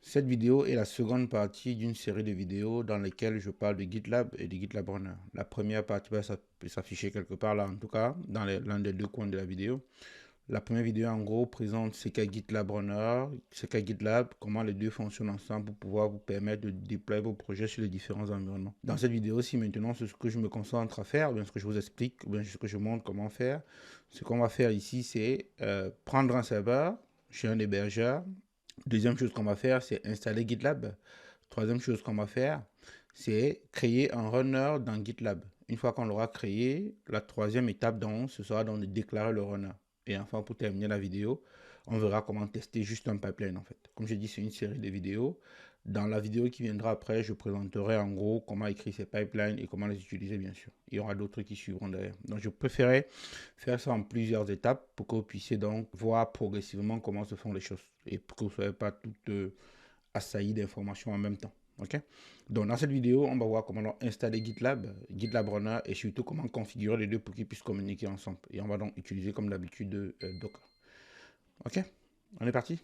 Cette vidéo est la seconde partie d'une série de vidéos dans lesquelles je parle de GitLab et de GitLab Runner. La première partie va s'afficher quelque part là, en tout cas, dans l'un des deux coins de la vidéo. La première vidéo, en gros, présente ce qu'est GitLab Runner, ce qu'est GitLab, comment les deux fonctionnent ensemble pour pouvoir vous permettre de déployer vos projets sur les différents environnements. Dans cette vidéo-ci, maintenant, ce que je me concentre à faire, bien ce que je vous explique, bien ce que je montre comment faire, ce qu'on va faire ici, c'est prendre un serveur chez un hébergeur. Deuxième chose qu'on va faire, c'est installer GitLab. Troisième chose qu'on va faire, c'est créer un runner dans GitLab. Une fois qu'on l'aura créé, la troisième étape, donc, ce sera donc de déclarer le runner. Et enfin, pour terminer la vidéo, on verra comment tester juste un pipeline en fait. Comme je dis, c'est une série de vidéos. Dans la vidéo qui viendra après, je présenterai en gros comment écrire ces pipelines et comment les utiliser bien sûr. Il y aura d'autres qui suivront derrière. Donc je préférais faire ça en plusieurs étapes pour que vous puissiez donc voir progressivement comment se font les choses et pour que vous ne soyez pas toutes assaillis d'informations en même temps. Ok. Donc dans cette vidéo, on va voir comment installer GitLab, GitLab Runner et surtout comment configurer les deux pour qu'ils puissent communiquer ensemble. Et on va donc utiliser comme d'habitude Docker. Ok, on est parti.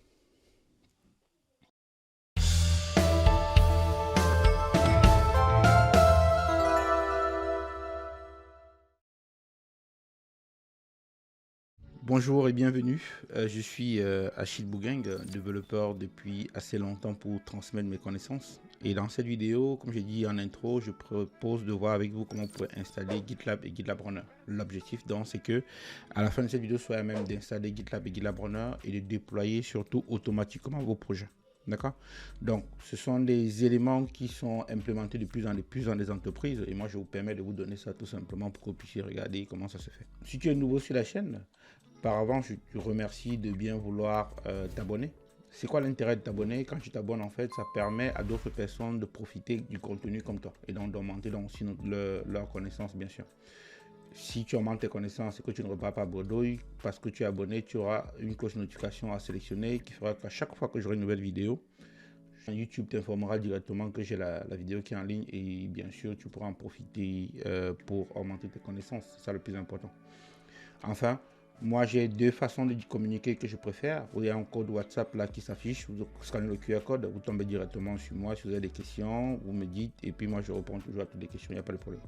Bonjour et bienvenue. Je suis Achille Bougang, développeur depuis assez longtemps pour transmettre mes connaissances. Et dans cette vidéo, comme j'ai dit en intro, je propose de voir avec vous comment vous pouvez installer GitLab et GitLab Runner. L'objectif donc c'est que à la fin de cette vidéo soit même d'installer GitLab et GitLab Runner et de déployer surtout automatiquement vos projets. D'accord. Donc, ce sont des éléments qui sont implémentés de plus en des entreprises. Et moi, je vous permets de vous donner ça tout simplement pour que vous puissiez regarder comment ça se fait. Si tu es nouveau sur la chaîne, par avant, je te remercie de bien vouloir t'abonner. C'est quoi l'intérêt de t'abonner? Quand tu t'abonnes, en fait, ça permet à d'autres personnes de profiter du contenu comme toi et donc d'augmenter donc aussi leur connaissance, bien sûr. Si tu augmentes tes connaissances et que tu ne repars pas à bredouille, parce que tu es abonné, tu auras une cloche de notification à sélectionner qui fera qu'à chaque fois que j'aurai une nouvelle vidéo, YouTube t'informera directement que j'ai la vidéo qui est en ligne et bien sûr, tu pourras en profiter pour augmenter tes connaissances. C'est ça le plus important. Enfin, moi j'ai deux façons de communiquer que je préfère. Il y a un code WhatsApp là qui s'affiche, vous scannez le QR code, vous tombez directement sur moi. Si vous avez des questions, vous me dites et puis moi je réponds toujours à toutes les questions, il n'y a pas de problème.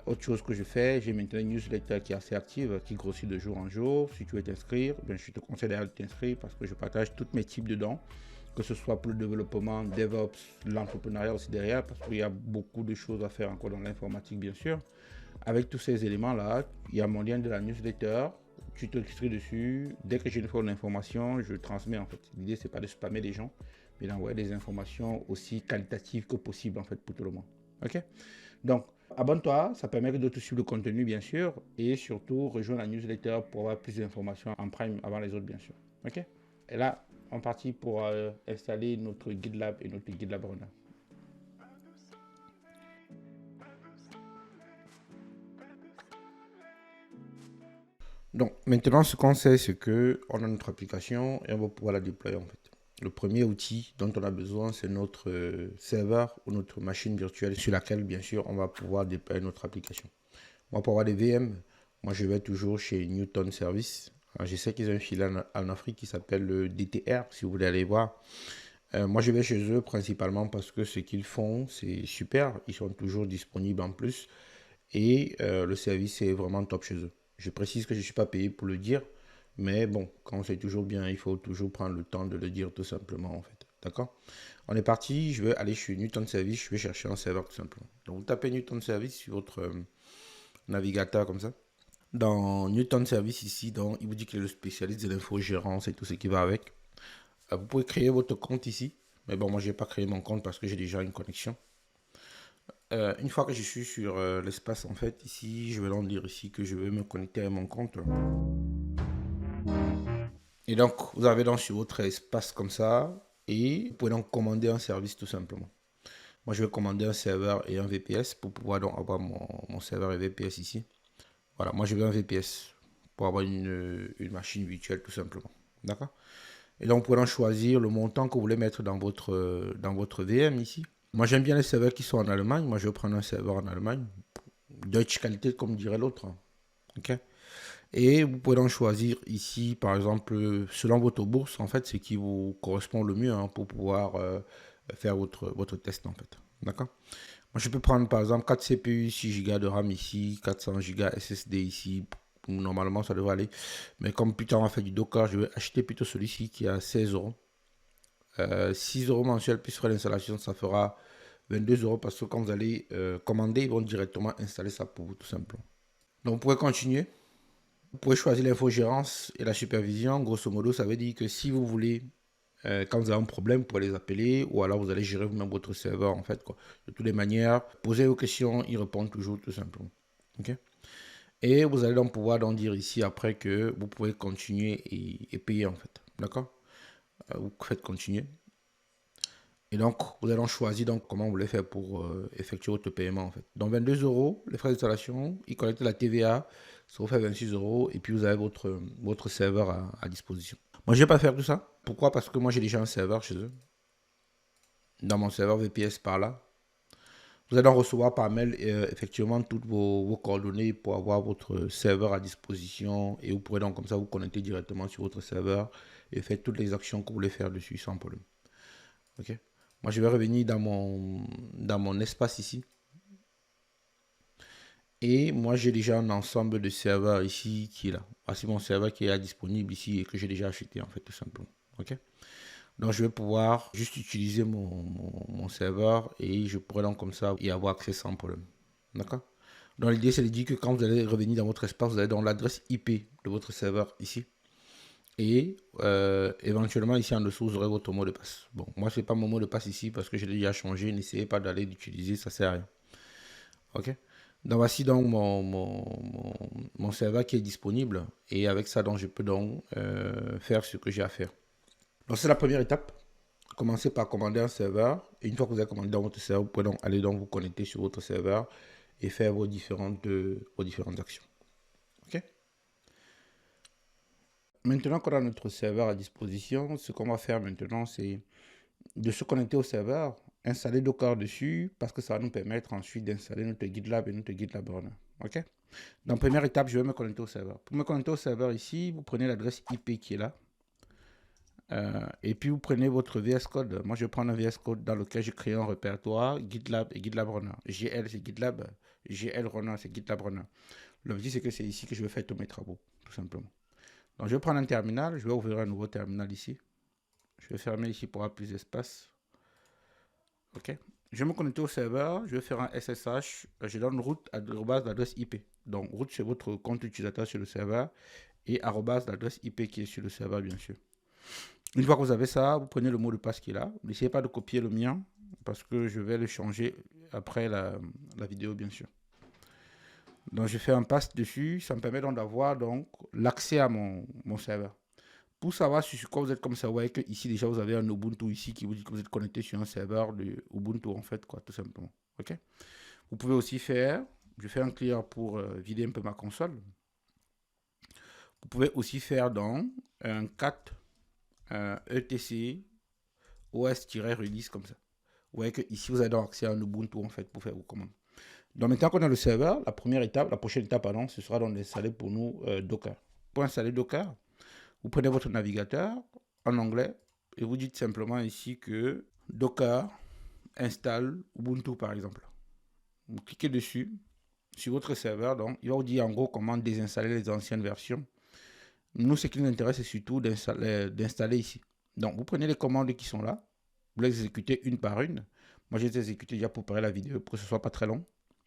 Autre chose que je fais, j'ai maintenant une newsletter qui est assez active, qui grossit de jour en jour. Si tu veux t'inscrire, je te conseille d'ailleurs de t'inscrire parce que je partage tous mes types dedans, que ce soit pour le développement, DevOps, l'entrepreneuriat aussi derrière, parce qu'il y a beaucoup de choses à faire encore dans l'informatique bien sûr. Avec tous ces éléments-là, il y a mon lien de la newsletter. Tu t'inscris dessus. Dès que j'ai une fois d'information, je transmets en fait. L'idée, c'est pas de spammer les gens, mais d'envoyer des informations aussi qualitatives que possible en fait pour tout le monde. Ok. Donc, abonne-toi, ça permet de te suivre le contenu bien sûr, et surtout rejoins la newsletter pour avoir plus d'informations en prime avant les autres bien sûr. Ok. Et là, on est parti pour installer notre GitLab et notre GitLab Runner. Donc maintenant, ce qu'on sait, c'est qu'on a notre application et on va pouvoir la déployer en fait. Le premier outil dont on a besoin, c'est notre serveur ou notre machine virtuelle sur laquelle, bien sûr, on va pouvoir déployer notre application. Moi, pour avoir des VM, moi, je vais toujours chez Newton Service. Alors, je sais qu'ils ont une filiale en Afrique qui s'appelle le DTR, si vous voulez aller voir. Moi, je vais chez eux principalement parce que ce qu'ils font, c'est super. Ils sont toujours disponibles en plus. Et le service est vraiment top chez eux. Je précise que je ne suis pas payé pour le dire, mais bon, quand c'est toujours bien, il faut toujours prendre le temps de le dire tout simplement en fait. D'accord. On est parti, je vais aller chez Newton Service, je vais chercher un serveur tout simplement. Donc vous tapez Newton Service sur votre navigateur comme ça. Dans Newton Service ici, donc, il vous dit qu'il est le spécialiste de l'infogérance et tout ce qui va avec. Vous pouvez créer votre compte ici. Mais bon, moi, je n'ai pas créé mon compte parce que j'ai déjà une connexion. Une fois que je suis sur l'espace, en fait, ici, je vais donc dire ici que je vais me connecter à mon compte. Et donc, vous avez donc sur votre espace comme ça, et vous pouvez donc commander un service tout simplement. Moi, je vais commander un serveur et un VPS pour pouvoir donc avoir mon serveur et VPS ici. Voilà, moi, je veux un VPS pour avoir une machine virtuelle tout simplement. D'accord. Et donc, vous pouvez donc choisir le montant que vous voulez mettre dans votre VM ici. Moi, j'aime bien les serveurs qui sont en Allemagne. Moi, je vais prendre un serveur en Allemagne. Deutsche qualité, comme dirait l'autre. Ok. Et vous pouvez donc choisir ici, par exemple, selon votre bourse, en fait, ce qui vous correspond le mieux hein, pour pouvoir faire votre test, en fait. D'accord? Moi, je peux prendre, par exemple, 4 CPU, 6 Go de RAM ici, 400 Go SSD ici. Normalement, ça devrait aller. Mais comme plus tard, on va faire du Docker, je vais acheter plutôt celui-ci qui est à 16 euros. 6 euros mensuels plus frais d'installation, ça fera 22 euros parce que quand vous allez commander, ils vont directement installer ça pour vous, tout simplement. Donc, vous pouvez continuer. Vous pouvez choisir l'infogérance et la supervision. Grosso modo, ça veut dire que si vous voulez, quand vous avez un problème, vous pouvez les appeler ou alors vous allez gérer vous-même votre serveur en fait. Quoi. De toutes les manières, posez vos questions, ils répondent toujours tout simplement. Ok. Et vous allez donc pouvoir donc dire ici après que vous pouvez continuer et payer en fait. D'accord. Vous faites continuer. Et donc, vous allez choisir donc comment vous voulez faire pour effectuer votre paiement en fait. Donc 22 euros, les frais d'installation, ils collectent la TVA, ça vous fait 26 euros et puis vous avez votre serveur à disposition. Moi, je ne vais pas faire tout ça. Pourquoi? Parce que moi, j'ai déjà un serveur chez eux. Dans mon serveur VPS par là. Vous allez donc recevoir par mail effectivement toutes vos coordonnées pour avoir votre serveur à disposition et vous pourrez donc comme ça vous connecter directement sur votre serveur et faire toutes les actions que vous voulez faire dessus sans problème. Ok. Moi, je vais revenir dans mon espace ici. Et moi, j'ai déjà un ensemble de serveurs ici qui est là. Voici mon serveur qui est disponible ici et que j'ai déjà acheté en fait tout simplement. Ok. Donc, je vais pouvoir juste utiliser mon serveur et je pourrai donc comme ça y avoir accès sans problème. D'accord. Donc, l'idée, c'est de dire que quand vous allez revenir dans votre espace, vous allez dans l'adresse IP de votre serveur ici. Et éventuellement, ici en dessous, vous aurez votre mot de passe. Bon, moi, ce n'est pas mon mot de passe ici parce que je l'ai déjà changé. N'essayez pas d'aller l'utiliser, ça ne sert à rien. OK. Donc, voici donc mon serveur qui est disponible. Et avec ça, donc, je peux donc faire ce que j'ai à faire. Donc, c'est la première étape. Commencez par commander un serveur. Et une fois que vous avez commandé dans votre serveur, vous pouvez donc aller donc vous connecter sur votre serveur et faire vos différentes actions. OK. Maintenant qu'on a notre serveur à disposition, ce qu'on va faire maintenant, c'est de se connecter au serveur, installer Docker dessus, parce que ça va nous permettre ensuite d'installer notre GitLab et notre GitLab Runner. OK? Donc, première étape, je vais me connecter au serveur. Pour me connecter au serveur ici, vous prenez l'adresse IP qui est là. Et puis, vous prenez votre VS Code. Moi, je prends un VS Code dans lequel je crée un répertoire GitLab et GitLab Runner. GL, c'est GitLab. GL Runner, c'est GitLab Runner. L'objectif, c'est que c'est ici que je vais faire tous mes travaux, tout simplement. Donc, je vais prendre un terminal. Je vais ouvrir un nouveau terminal ici. Je vais fermer ici pour avoir plus d'espace. OK. Je vais me connecter au serveur. Je vais faire un SSH. Je donne root à l'adresse IP. Donc, root, c'est votre compte utilisateur sur le serveur. Et arrobase l'adresse IP qui est sur le serveur, bien sûr. Une fois que vous avez ça, vous prenez le mot de passe qui est là. N'essayez pas de copier le mien parce que je vais le changer après la vidéo, bien sûr. Donc, je fais un pass dessus. Ça me permet donc d'avoir l'accès à mon serveur. Pour savoir sur quoi vous êtes comme ça, vous voyez que ici déjà vous avez un Ubuntu ici qui vous dit que vous êtes connecté sur un serveur de Ubuntu en fait, quoi, tout simplement. Ok. Vous pouvez aussi faire, je fais un clear pour vider un peu ma console. Vous pouvez aussi faire dans un cat etc os-release comme ça. Vous voyez que ici vous avez donc accès à un Ubuntu en fait pour faire vos commandes. Donc maintenant qu'on a le serveur, la prochaine étape, pardon, ce sera donc d'installer pour nous Docker. Pour installer Docker, vous prenez votre navigateur en anglais et vous dites simplement ici que Docker installe Ubuntu par exemple. Vous cliquez dessus sur votre serveur, donc il va vous dire en gros comment désinstaller les anciennes versions. Nous, ce qui nous intéresse, c'est surtout d'installer ici. Donc vous prenez les commandes qui sont là, vous les exécutez une par une. Moi, je les ai exécutées déjà pour préparer la vidéo pour que ce ne soit pas très long.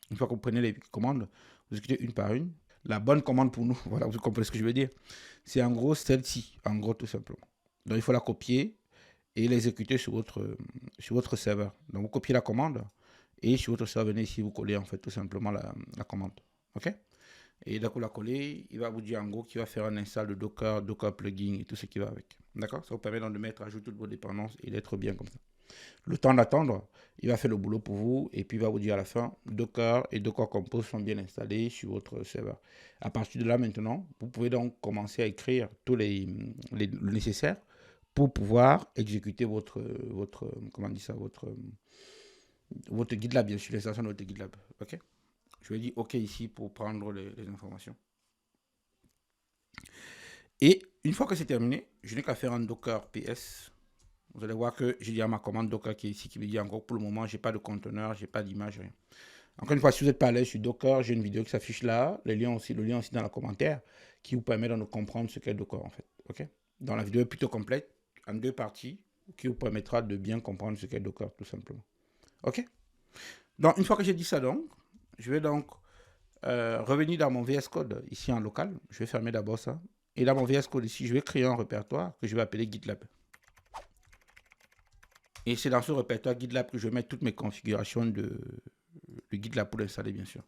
Une fois que vous prenez les commandes, vous exécutez une par une. La bonne commande pour nous, voilà, vous comprenez ce que je veux dire. C'est en gros celle-ci, en gros tout simplement. Donc il faut la copier et l'exécuter sur votre serveur. Donc vous copiez la commande et sur votre serveur, venez ici, vous collez en fait tout simplement la commande. OK? Et dès que vous la collez, il va vous dire en gros qu'il va faire un install de Docker, Docker plugin et tout ce qui va avec. D'accord? Ça vous permet donc de mettre à jour toutes vos dépendances et d'être bien comme ça. Le temps d'attendre, il va faire le boulot pour vous et puis il va vous dire à la fin, Docker et Docker Compose sont bien installés sur votre serveur. À partir de là maintenant, vous pouvez donc commencer à écrire tous le nécessaire pour pouvoir exécuter comment on dit ça, votre GitLab, bien sûr, l'installation de votre GitLab. OK? Je vais dire OK ici pour prendre les informations. Et une fois que c'est terminé, je n'ai qu'à faire un docker ps. Vous allez voir que j'ai déjà ma commande docker qui est ici, qui me dit encore pour le moment, j'ai pas de conteneur, j'ai pas d'image, rien. Encore une fois, si vous n'êtes pas à l'aise sur Docker, j'ai une vidéo qui s'affiche là, le lien aussi dans le commentaire, qui vous permet de comprendre ce qu'est Docker en fait. Ok. Dans la vidéo est plutôt complète, en 2 parties, qui vous permettra de bien comprendre ce qu'est Docker tout simplement. Ok. Donc une fois que j'ai dit ça donc, je vais donc revenir dans mon VS Code ici en local. Je vais fermer d'abord ça. Et dans mon VS Code ici, je vais créer un répertoire que je vais appeler GitLab. Et c'est dans ce répertoire GitLab que je vais mettre toutes mes configurations de GitLab pour l'installer, bien sûr.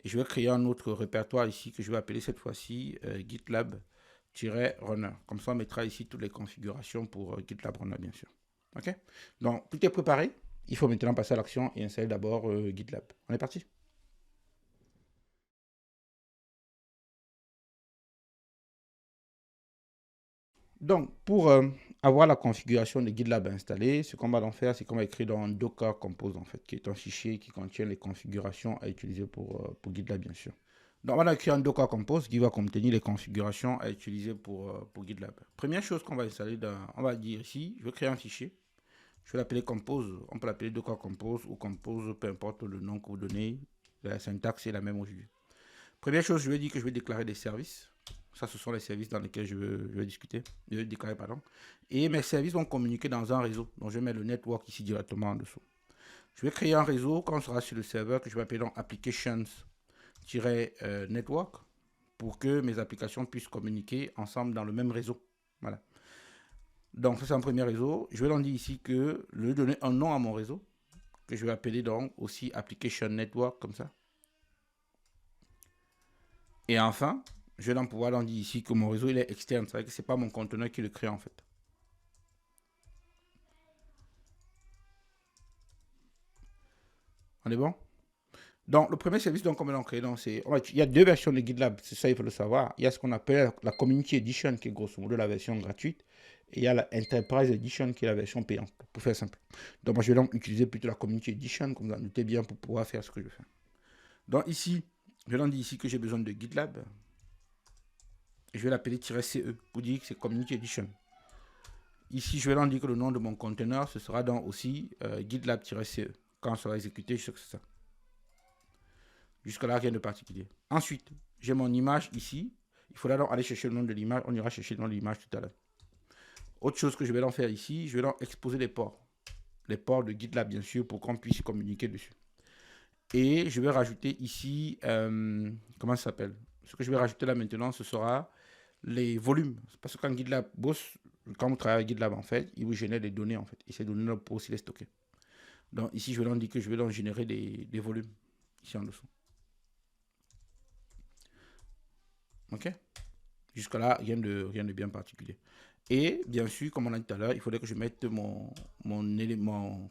Et je vais créer un autre répertoire ici que je vais appeler cette fois-ci GitLab-Runner. Comme ça, on mettra ici toutes les configurations pour GitLab Runner, bien sûr. OK? Donc, tout est préparé. Il faut maintenant passer à l'action et installer d'abord GitLab. On est parti? Donc, pour avoir la configuration de GitLab installée, ce qu'on va donc faire, c'est qu'on va écrire dans Docker Compose, en fait, qui est un fichier qui contient les configurations à utiliser pour GitLab, bien sûr. Donc, on va écrire un Docker Compose qui va contenir les configurations à utiliser pour GitLab. Première chose qu'on va installer, on va dire ici, je vais créer un fichier. Je vais l'appeler Compose. On peut l'appeler Docker Compose ou Compose, peu importe le nom que vous donnez. La syntaxe est la même aujourd'hui. Première chose, je vais dire que je vais déclarer des services. Ça, ce sont les services dans lesquels je vais discuter. Je vais déclarer, pardon. Et mes services vont communiquer dans un réseau. Donc, je vais mettre le network ici directement en dessous. Je vais créer un réseau quand on sera sur le serveur que je vais appeler donc applications-network pour que mes applications puissent communiquer ensemble dans le même réseau. Voilà. Donc, ça, c'est un premier réseau. Je vais donc dire ici que je vais donner un nom à mon réseau que je vais appeler donc aussi application network comme ça. Et enfin, je vais donc pouvoir donc dire ici que mon réseau il est externe. C'est-à-dire que ce n'est pas mon conteneur qui le crée en fait. On est bon? Donc, le premier service donc, qu'on va créer, il y a 2 versions de GitLab, c'est ça, il faut le savoir. Il y a ce qu'on appelle la Community Edition, qui est grosso modo la version gratuite. Et il y a la Enterprise Edition, qui est la version payante, pour faire simple. Donc, moi, je vais donc utiliser plutôt la Community Edition, comme vous en doutez bien, pour pouvoir faire ce que je fais. Donc, ici, je vais donc dire ici que j'ai besoin de GitLab. Et je vais l'appeler -CE, pour dire que c'est Community Edition. Ici, je vais donc dire que le nom de mon conteneur, ce sera donc aussi GitLab-CE. Quand on sera exécuté, je sais que c'est ça. Jusque-là, rien de particulier. Ensuite, j'ai mon image ici. Il faudra donc aller chercher le nom de l'image. On ira chercher le nom de l'image tout à l'heure. Autre chose que je vais donc faire ici, je vais donc exposer les ports. Les ports de GitLab, bien sûr, pour qu'on puisse communiquer dessus. Et je vais rajouter ici, comment ça s'appelle? Ce que je vais rajouter là maintenant, ce sera les volumes. Parce que quand GitLab bosse, quand vous travaillez avec GitLab, en fait, il vous génère des données, en fait. Et ces données-là, pour aussi les stocker. Donc ici, je vais donc dire que je vais donc générer des volumes, ici en dessous. OK? Jusque-là, rien de bien particulier. Et bien sûr, comme on a dit tout à l'heure, il faudrait que je mette mon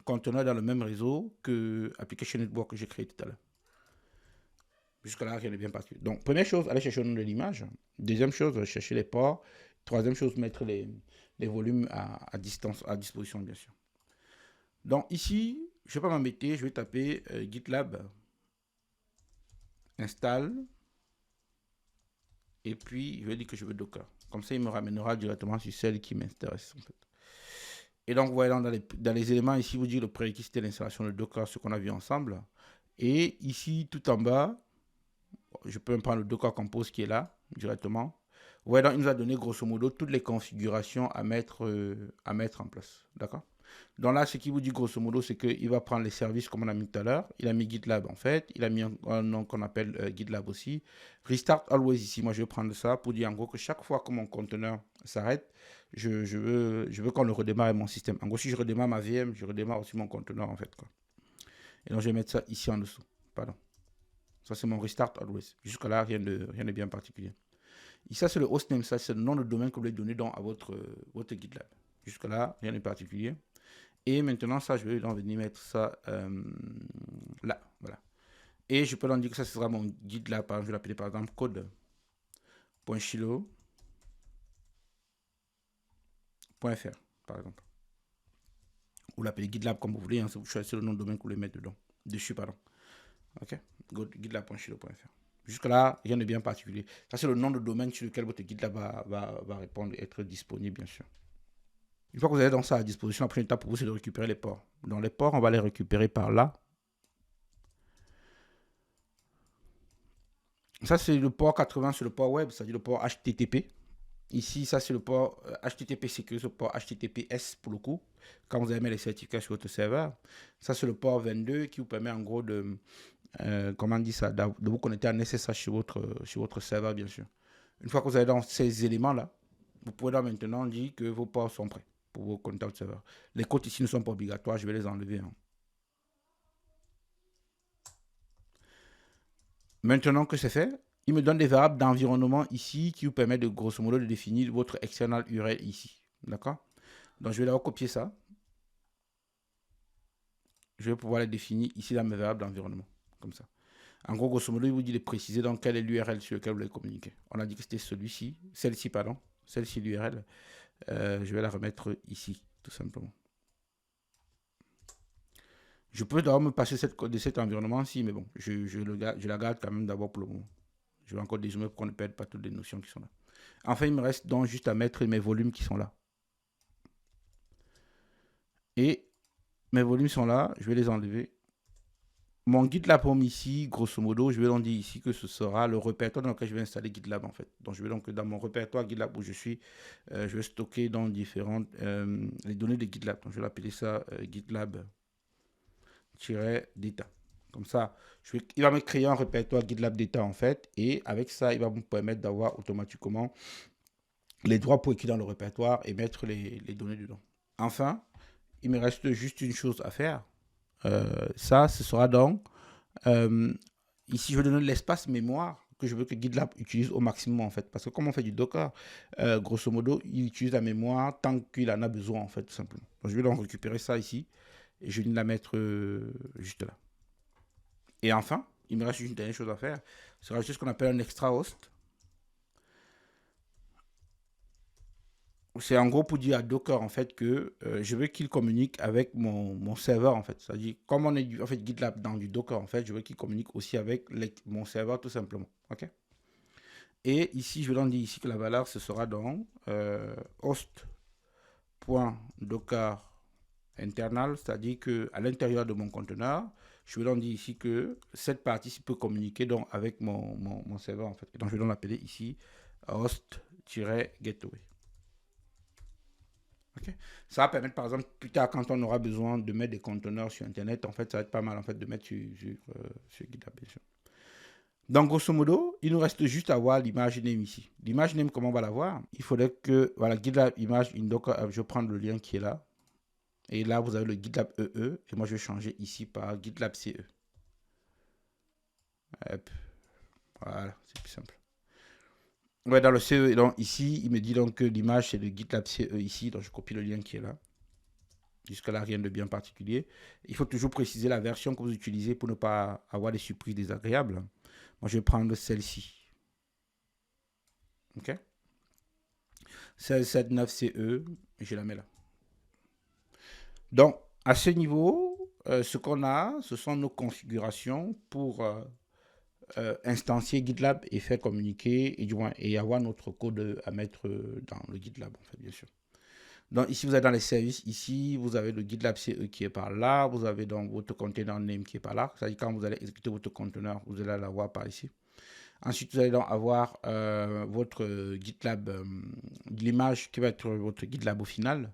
conteneur dans le même réseau que Application Network que j'ai créé tout à l'heure. Jusque-là, rien de bien particulier. Donc, première chose, aller chercher le nom de l'image. Deuxième chose, chercher les ports. Troisième chose, mettre les volumes à disposition, bien sûr. Donc, ici, je ne vais pas m'embêter, je vais taper GitLab install. Et puis, je vais dire que je veux Docker. Comme ça, il me ramènera directement sur celle qui m'intéresse, en fait. Et donc, vous voyez dans les éléments, ici, vous dit le prérequis, c'était l'installation de Docker, ce qu'on a vu ensemble. Et ici, tout en bas, je peux me prendre le Docker Compose qui est là, directement. Vous voyez, donc, il nous a donné, grosso modo, toutes les configurations à mettre en place. D'accord? Donc là, ce qu'il vous dit, grosso modo, c'est qu'il va prendre les services comme on a mis tout à l'heure. Il a mis GitLab, en fait. Il a mis un nom qu'on appelle GitLab aussi. Restart Always ici. Moi, je vais prendre ça pour dire, en gros, que chaque fois que mon conteneur s'arrête, je veux qu'on le redémarre mon système. En gros, si je redémarre ma VM, je redémarre aussi mon conteneur, en fait, quoi. Et donc, je vais mettre ça ici en dessous. Pardon. Ça, c'est mon Restart Always. Jusque-là, rien de bien particulier. Ici, ça, c'est le hostname. Ça, c'est le nom de domaine que vous voulez donner à votre GitLab. Jusque-là, rien de particulier. Et maintenant, ça, je vais donc venir mettre ça là. Voilà. Et je peux donc dire que ça sera mon guide là. Je vais l'appeler par exemple code.shilo.fr par exemple. Ou l'appeler GitLab comme vous voulez. Hein, si vous choisissez le nom de domaine que vous voulez mettre dessus. Pardon. OK. GitLab.shilo.fr. Jusque-là, rien de bien particulier. Ça, c'est le nom de domaine sur lequel votre GitLab va répondre et être disponible, bien sûr. Une fois que vous avez donc ça à disposition, la prochaine étape pour vous, c'est de récupérer les ports. Dans les ports, on va les récupérer par là. Ça, c'est le port 80 sur le port web, c'est-à-dire le port HTTP. Ici, ça, c'est le port HTTP sécurisé, le port HTTPS pour le coup, quand vous avez mis les certificats sur votre serveur. Ça, c'est le port 22 qui vous permet en gros de, comment on dit ça, de vous connecter en SSH sur votre serveur, bien sûr. Une fois que vous avez dans ces éléments-là, vous pouvez donc maintenant dire que vos ports sont prêts pour vos connecter au serveur. Les codes ici ne sont pas obligatoires, je vais les enlever. Hein. Maintenant que c'est fait, il me donne des variables d'environnement ici qui vous permettent de grosso modo de définir votre external URL ici. D'accord? Donc je vais d'abord copier ça. Je vais pouvoir les définir ici dans mes variables d'environnement. Comme ça. En gros, grosso modo, il vous dit de préciser dans quel est l'URL sur lequel vous voulez communiquer. On a dit que c'était celui-ci, celle-ci, pardon. Celle-ci, l'URL. Je vais la remettre ici, tout simplement. Je peux d'abord me passer de cet environnement-ci, mais bon, je la garde quand même d'abord pour le moment. Je vais encore dézoomer pour qu'on ne perde pas toutes les notions qui sont là. Enfin, il me reste donc juste à mettre mes volumes qui sont là. Et mes volumes sont là, je vais les enlever. Mon GitLab Home ici, grosso modo, je vais donc dire ici que ce sera le répertoire dans lequel je vais installer GitLab en fait. Donc je vais donc dans mon répertoire GitLab où je suis, je vais stocker dans différentes les données de GitLab. Donc je vais l'appeler ça GitLab-data. Comme ça, il va me créer un répertoire GitLab Data en fait. Et avec ça, il va me permettre d'avoir automatiquement les droits pour écrire dans le répertoire et mettre les données dedans. Enfin, il me reste juste une chose à faire. Ça, ce sera donc, ici, je vais donner l'espace mémoire que je veux que GitLab utilise au maximum, en fait. Parce que comme on fait du Docker, grosso modo, il utilise la mémoire tant qu'il en a besoin, en fait, tout simplement. Donc, je vais donc récupérer ça ici et je vais la mettre juste là. Et enfin, il me reste une dernière chose à faire. Ce sera juste ce qu'on appelle un extra host. C'est en gros pour dire à Docker en fait que je veux qu'il communique avec mon serveur en fait. C'est-à-dire, comme on est en fait GitLab dans du Docker en fait, je veux qu'il communique aussi avec mon serveur tout simplement. Ok. Et ici, je vais donc dire ici que la valeur ce sera dans host.docker internal, c'est-à-dire que à l'intérieur de mon conteneur, je vais donc dire ici que cette partie peut communiquer donc avec mon serveur en fait. Et donc je vais donc l'appeler ici host-gateway. Okay. Ça va permettre, par exemple, plus tard, quand on aura besoin de mettre des conteneurs sur Internet, en fait, ça va être pas mal en fait, de mettre sur GitLab, bien sûr. Donc, grosso modo, il nous reste juste à voir l'image name ici. L'image name, comment on va la voir? Il faudrait que, voilà, GitLab image in Docker, je vais prendre le lien qui est là. Et là, vous avez le GitLab EE. Et moi, je vais changer ici par GitLab CE. Hop. Voilà, c'est plus simple. Ouais, dans le CE, donc ici, il me dit donc que l'image, c'est le GitLab CE ici. Donc, je copie le lien qui est là. Jusque-là, rien de bien particulier. Il faut toujours préciser la version que vous utilisez pour ne pas avoir des surprises désagréables. Moi, je vais prendre celle-ci. OK? 1679CE, je la mets là. Donc, à ce niveau, ce qu'on a, ce sont nos configurations pour instancier GitLab et faire communiquer et avoir notre code à mettre dans le GitLab, en fait, bien sûr. Donc ici, vous êtes dans les services. Ici, vous avez le GitLab CE qui est par là. Vous avez donc votre container name qui est par là. C'est-à-dire quand vous allez exécuter votre conteneur, vous allez l'avoir par ici. Ensuite, vous allez donc avoir votre GitLab, l'image qui va être votre GitLab au final.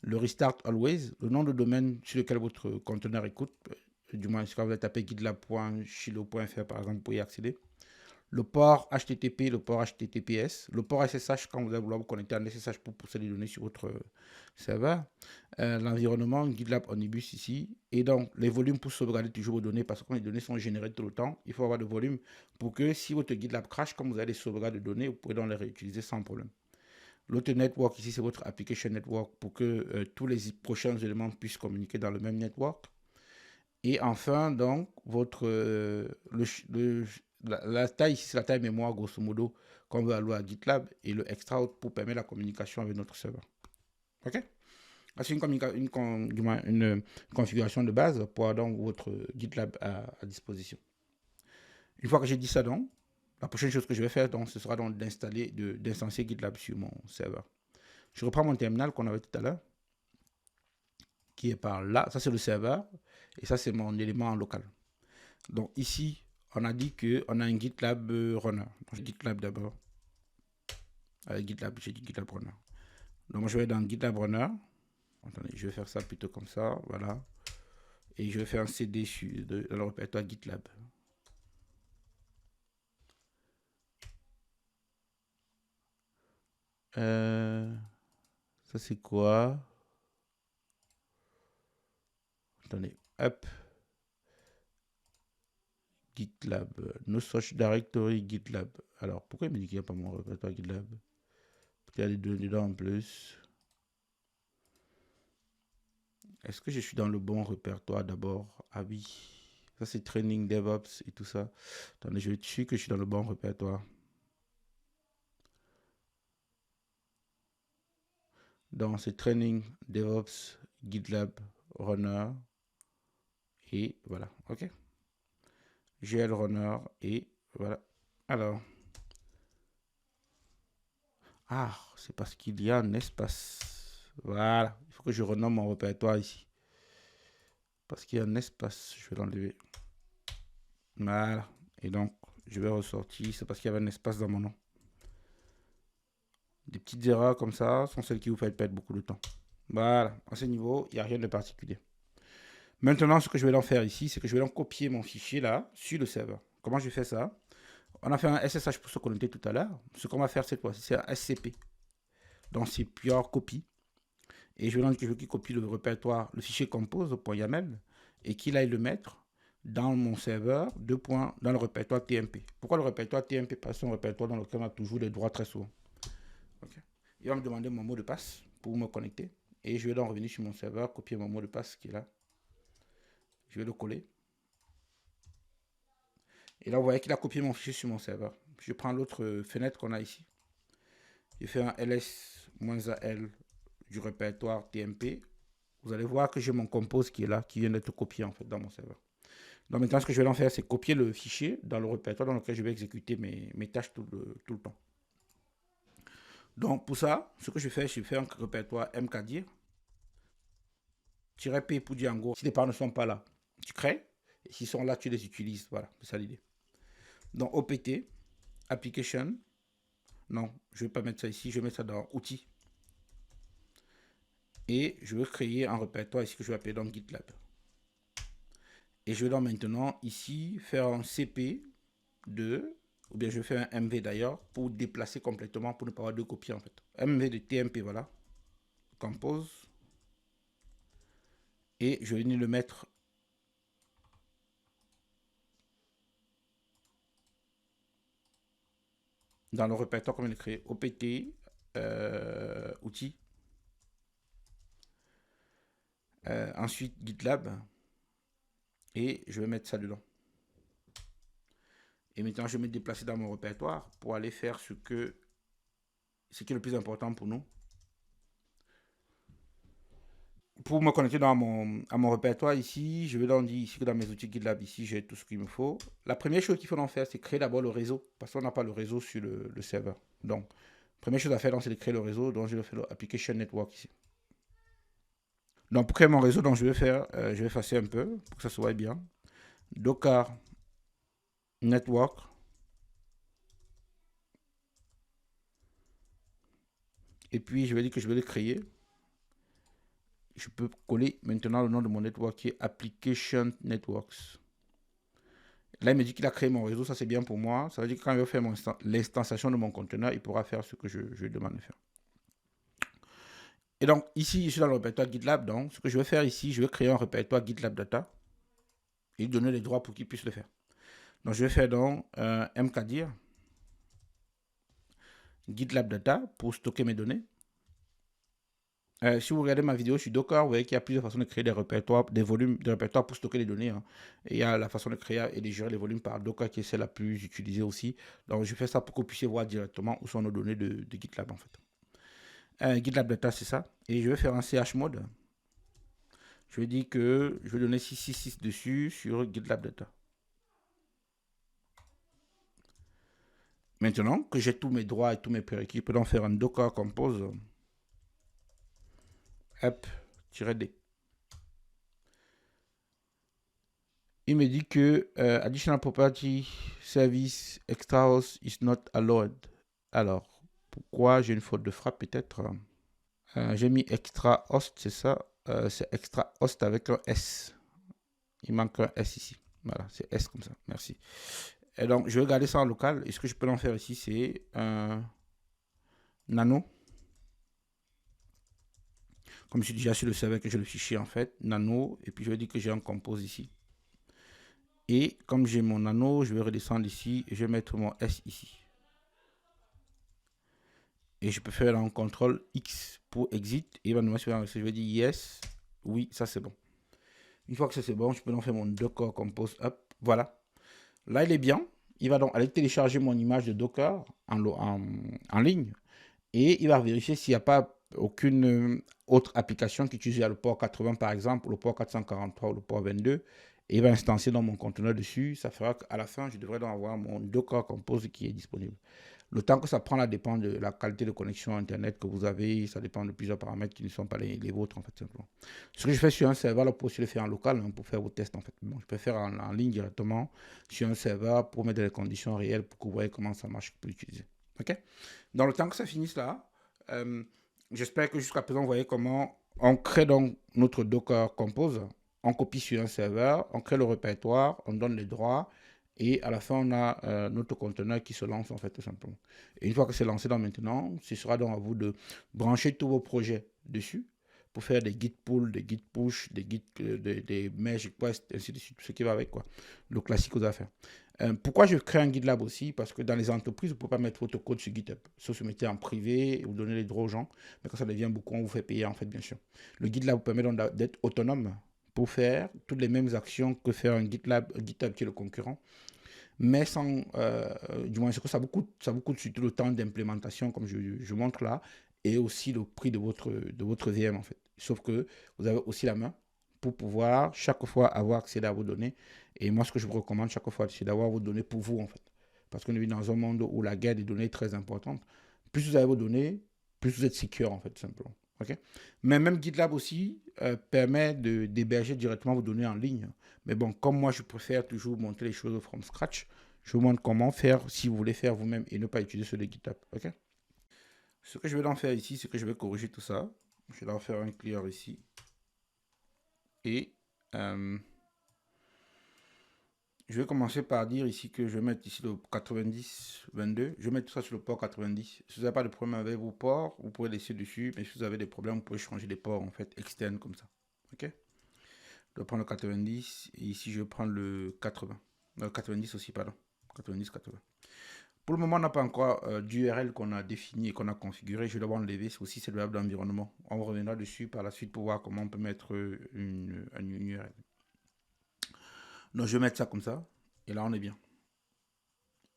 Le restart always, le nom de domaine sur lequel votre conteneur écoute. Du moins, quand vous allez taper gitlab.chilo.fr par exemple, vous pouvez y accéder. Le port HTTP, le port HTTPS, le port SSH quand vous allez vouloir vous connecter en SSH pour pousser les données sur votre serveur, l'environnement GitLab Omnibus ici, et donc les volumes pour sauvegarder toujours vos données parce que quand les données sont générées tout le temps, il faut avoir de volume pour que si votre GitLab crash, comme vous avez des sauvegardes de données, vous pouvez donc les réutiliser sans problème. L'autre network ici, c'est votre application network pour que tous les prochains éléments puissent communiquer dans le même network. Et enfin, donc, votre, la taille ici, c'est la taille mémoire, grosso modo, qu'on veut allouer à GitLab, et le extra out pour permettre la communication avec notre serveur. OK? C'est une configuration de base pour avoir donc votre GitLab à disposition. Une fois que j'ai dit ça, donc, La prochaine chose que je vais faire, donc, ce sera donc d'instancier GitLab sur mon serveur. Je reprends mon terminal qu'on avait tout à l'heure, qui est par là. Ça, c'est le serveur. Et ça, c'est mon élément en local. Donc ici, on a dit qu'on a un GitLab runner. Donc, GitLab d'abord. GitLab, j'ai dit GitLab runner. Donc moi, je vais dans GitLab runner. Attendez, je vais faire ça plutôt comme ça. Voilà. Et je vais faire un CD dans le répertoire GitLab. Ça, c'est quoi? Attendez. Hop. GitLab. No Search Directory GitLab. Alors, pourquoi il me dit qu'il n'y a pas mon répertoire GitLab? Il y a des données dedans en plus. Est-ce que je suis dans le bon répertoire d'abord? Ah oui. Ça, c'est Training DevOps et tout ça. Attendez, je vais être sûr que je suis dans le bon répertoire. Donc, c'est Training DevOps GitLab Runner. Et voilà. OK. GL Runner. Et voilà. Alors. Ah, c'est parce qu'il y a un espace. Voilà. Il faut que je renomme mon répertoire ici. Parce qu'il y a un espace. Je vais l'enlever. Voilà. Et donc, je vais ressortir. C'est parce qu'il y avait un espace dans mon nom. Des petites erreurs comme ça sont celles qui vous font perdre beaucoup de temps. Voilà. À ce niveau, il n'y a rien de particulier. Maintenant, ce que je vais en faire ici, c'est que je vais en copier mon fichier là sur le serveur. Comment je fais ça? On a fait un SSH pour se connecter tout à l'heure. Ce qu'on va faire cette fois-ci, c'est un SCP. Donc, c'est pure copie. Et je vais qu'il copie le répertoire, le fichier compose.yaml et qu'il aille le mettre dans mon serveur, dans le répertoire TMP. Pourquoi le répertoire TMP? Parce que c'est un répertoire dans lequel on a toujours les droits très souvent. Okay. Il va me demander mon mot de passe pour me connecter. Et je vais donc revenir sur mon serveur, copier mon mot de passe qui est là. Je vais le coller. Et là, vous voyez qu'il a copié mon fichier sur mon serveur. Je prends l'autre fenêtre qu'on a ici. Je fais un ls-al du répertoire TMP. Vous allez voir que j'ai mon compose qui est là, qui vient d'être copié en fait dans mon serveur. Donc maintenant, ce que je vais en faire, c'est copier le fichier dans le répertoire dans lequel je vais exécuter mes tâches tout le temps. Donc pour ça, ce que je fais, je fais un répertoire mkdir -p pour dire en gros, si les parts ne sont pas là, tu crées. Et s'ils sont là, tu les utilises. Voilà, c'est ça l'idée. Donc opt, application. Non, je ne vais pas mettre ça ici, je vais mettre ça dans outils. Et je vais créer un répertoire ici que je vais appeler donc GitLab. Et je vais donc maintenant ici faire un CP de, ou bien je vais faire un MV d'ailleurs pour déplacer complètement, pour ne pas avoir deux copies en fait. MV de TMP, voilà. Compose. Et je vais venir le mettre dans le répertoire qu'on vient de créer. opt, outils. Ensuite GitLab. Et je vais mettre ça dedans. Et maintenant, je vais me déplacer dans mon répertoire pour aller faire ce qui est le plus important pour nous. Pour me connecter à mon répertoire ici, je vais donc dire ici que dans mes outils GitLab, ici, j'ai tout ce qu'il me faut. La première chose qu'il faut en faire, c'est créer d'abord le réseau, parce qu'on n'a pas le réseau sur le serveur. Donc, première chose à faire, c'est de créer le réseau. Donc, je vais faire l'application network ici. Donc, pour créer mon réseau, donc, je vais effacer un peu pour que ça se voit bien. Docker network. Et puis, je vais dire que je vais le créer. Je peux coller maintenant le nom de mon network qui est Application Networks. Là, il me dit qu'il a créé mon réseau, ça c'est bien pour moi. Ça veut dire que quand il va faire l'instanciation de mon conteneur, il pourra faire ce que je lui demande de faire. Et donc, ici, je suis dans le répertoire GitLab. Donc, ce que je vais faire ici, je vais créer un répertoire GitLab Data et donner les droits pour qu'il puisse le faire. Donc, je vais faire donc mkdir GitLab Data pour stocker mes données. Si vous regardez ma vidéo sur Docker, vous voyez qu'il y a plusieurs façons de créer des répertoires, des volumes de répertoires pour stocker les données. Hein. Et il y a la façon de créer et de gérer les volumes par Docker qui est celle la plus utilisée aussi. Donc je fais ça pour que vous puissiez voir directement où sont nos données de GitLab en fait. GitLab Data, c'est ça. Et je vais faire un chmod. Je vais dire que je vais donner 666 dessus sur GitLab Data. Maintenant que j'ai tous mes droits et tous mes prérequis, je peux donc faire un Docker Compose app-d. Il me dit que additional property service extra host is not allowed. Alors, pourquoi j'ai une faute de frappe peut-être? J'ai mis extra host, c'est ça. C'est extra host avec un S. Il manque un S ici. Voilà, c'est S comme ça. Merci. Et donc, je vais garder ça en local. Et ce que je peux en faire ici, c'est un nano. Comme je suis déjà sur le serveur que j'ai le fichier en fait, nano. Et puis je vais dire que j'ai un compose ici. Et comme j'ai mon nano, je vais redescendre ici et je vais mettre mon S ici. Et je peux faire un CTRL X pour exit. Et il va nous mettre sur je vais dire yes. Oui, ça c'est bon. Une fois que ça c'est bon, je peux donc faire mon Docker Compose Up. Voilà. Là, il est bien. Il va donc aller télécharger mon image de Docker en ligne. Et il va vérifier s'il n'y a pas aucune autre application qui utilise le port 80 par exemple, ou le port 443 ou le port 22. Et il va instancier dans mon conteneur dessus. Ça fera qu'à la fin, je devrais donc avoir mon Docker Compose qui est disponible. Le temps que ça prend, ça dépend de la qualité de connexion Internet que vous avez. Ça dépend de plusieurs paramètres qui ne sont pas les vôtres, en fait, simplement. Ce que je fais sur un serveur, là, pour aussi le faire en local, hein, pour faire vos tests, en fait. Bon, je peux faire en ligne directement sur un serveur pour mettre des conditions réelles pour que vous voyez comment ça marche pour l'utiliser. OK? Dans le temps que ça finisse là, j'espère que jusqu'à présent, vous voyez comment on crée donc notre Docker Compose. On copie sur un serveur, on crée le répertoire, on donne les droits. Et à la fin, on a notre conteneur qui se lance en fait tout simplement. Et une fois que c'est lancé dans maintenant, ce sera donc à vous de brancher tous vos projets dessus pour faire des git pull, des git push, des git, des merge requests, ainsi de suite, tout ce qui va avec quoi. Le classique aux affaires. Pourquoi je crée un GitLab aussi? Parce que dans les entreprises, vous ne pouvez pas mettre votre code sur GitHub. Sauf se mettez en privé et vous donnez les droits aux gens. Mais quand ça devient beaucoup, on vous fait payer en fait, bien sûr. Le GitLab vous permet donc d'être autonome pour faire toutes les mêmes actions que faire un GitLab, GitHub qui est le concurrent, mais sans, du moins, ça vous coûte surtout le temps d'implémentation, comme je montre là, et aussi le prix de votre VM en fait. Sauf que vous avez aussi la main pour pouvoir chaque fois avoir accès à vos données. Et moi, ce que je vous recommande chaque fois, c'est d'avoir vos données pour vous en fait. Parce qu'on vit dans un monde où la guerre des données est très importante. Plus vous avez vos données, plus vous êtes secure en fait, tout simplement. Okay? Mais même GitLab aussi permet d'héberger directement vos données en ligne. Mais bon, comme moi, je préfère toujours monter les choses from scratch, je vous montre comment faire si vous voulez faire vous-même et ne pas utiliser ceux de GitHub. Okay? Ce que je vais en faire ici, c'est que je vais corriger tout ça. Je vais en faire un clear ici. Et je vais commencer par dire ici que je vais mettre ici le 90-22. Je vais mettre tout ça sur le port 90. Si vous n'avez pas de problème avec vos ports, vous pouvez laisser dessus. Mais si vous avez des problèmes, vous pouvez changer les ports en fait externes comme ça. Ok? Je vais prendre le 90 et ici je vais prendre le 80. Le 90 aussi, pardon. 90-80. Pour le moment, on n'a pas encore d'URL qu'on a défini et qu'on a configuré. Je vais devoir enlever. Aussi, c'est le web d'environnement. On reviendra dessus par la suite pour voir comment on peut mettre une URL. Donc, je vais mettre ça comme ça. Et là, on est bien.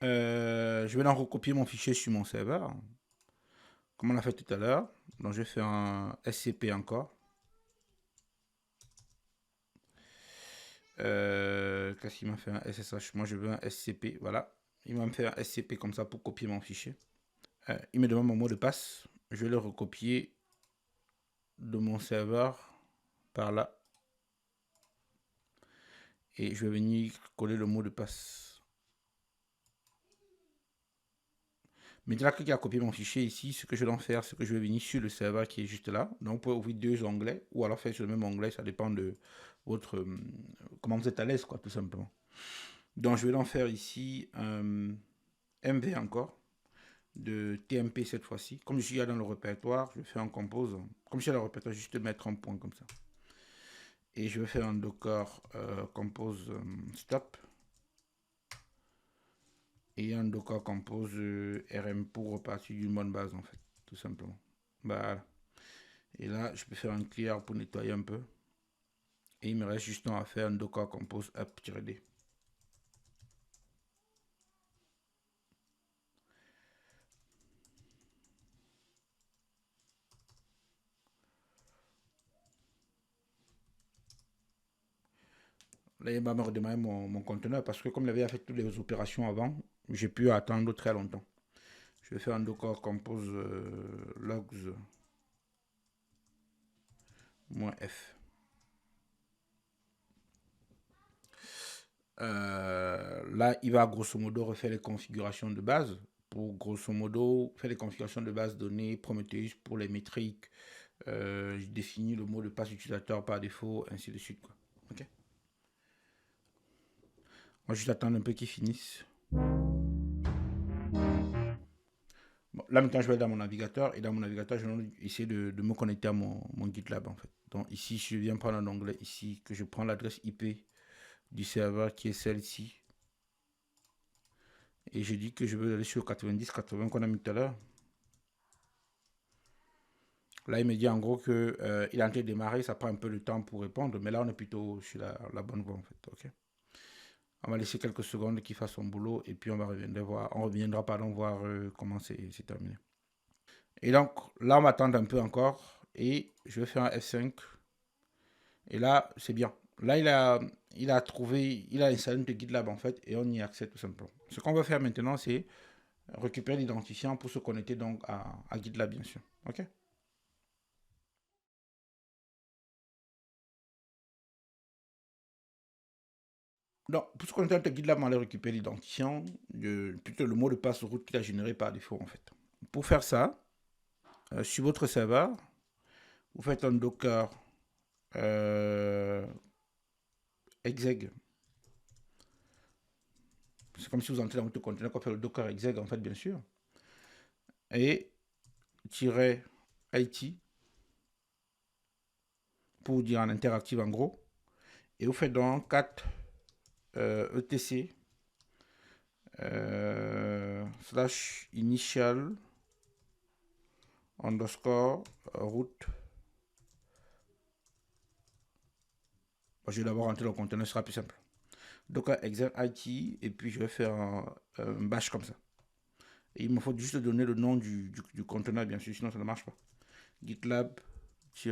Je vais donc recopier mon fichier sur mon serveur. Comme on l'a fait tout à l'heure. Donc, je vais faire un SCP encore. Qu'est-ce qu'il m'a fait un SSH? Moi, je veux un SCP. Voilà. Il va me faire un SCP comme ça pour copier mon fichier. Il me demande mon mot de passe. Je vais le recopier de mon serveur par là. Et je vais venir coller le mot de passe. Maintenant qu'il a copié mon fichier ici, ce que je vais faire, c'est que je vais venir sur le serveur qui est juste là. Donc, vous pouvez ouvrir deux onglets ou alors faire sur le même onglet. Ça dépend de votre comment vous êtes à l'aise, quoi, tout simplement. Donc, je vais en faire ici un MV encore de TMP cette fois-ci. Comme je suis là dans le répertoire, je fais un compose. Comme je suis dans le répertoire, juste mettre un point comme ça. Et je vais faire un docker compose stop. Et un docker compose RM pour repartir d'une bonne base en fait, tout simplement. Voilà. Et là, je peux faire un clear pour nettoyer un peu. Et il me reste juste à faire un docker compose up-d. Là, il va me redémarrer mon conteneur parce que comme il avait fait toutes les opérations avant, j'ai pu attendre très longtemps. Je vais faire un docker compose logs -f. Là, il va grosso modo refaire les configurations de base pour grosso modo faire les configurations de base données Prometheus pour les métriques. Je définis le mot de passe utilisateur par défaut, ainsi de suite, quoi. Ok. Moi, je vais attendre un peu qu'il finisse. Bon, là, maintenant, je vais dans mon navigateur et dans mon navigateur, je vais essayer de me connecter à mon GitLab, en fait. Donc, ici, je viens prendre un onglet ici, que je prends l'adresse IP du serveur qui est celle-ci. Et je dis que je veux aller sur 90-80 qu'on a mis tout à l'heure. Là, il me dit en gros qu'il est en train de démarrer, ça prend un peu de temps pour répondre, mais là, on est plutôt sur la bonne voie, en fait. Ok. On va laisser quelques secondes qu'il fasse son boulot et puis on reviendra voir comment c'est terminé. Et donc, là, on va attendre un peu encore et je vais faire un F5. Et là, c'est bien. Là, il a installé notre GitLab en fait et on y accède tout simplement. Ce qu'on va faire maintenant, c'est récupérer l'identifiant pour se connecter donc à GitLab, bien sûr. Ok. Donc, pour ce qu'on est GitLab, on va aller récupérer l'identifiant, plutôt le mot de passe route qu'il a généré par défaut en fait. Pour faire ça, sur votre serveur, vous faites un docker exeg. C'est comme si vous entrez dans votre conteneur qu'on fait le docker exeg en fait, bien sûr. Et -it pour dire en interactive en gros. Et vous faites donc 4 etc slash initial underscore route. Bon, je vais d'abord rentrer dans le conteneur, ce sera plus simple. Donc exec it et puis je vais faire un bash comme ça. Et il me faut juste donner le nom du conteneur, bien sûr, sinon ça ne marche pas. GitLab-ce.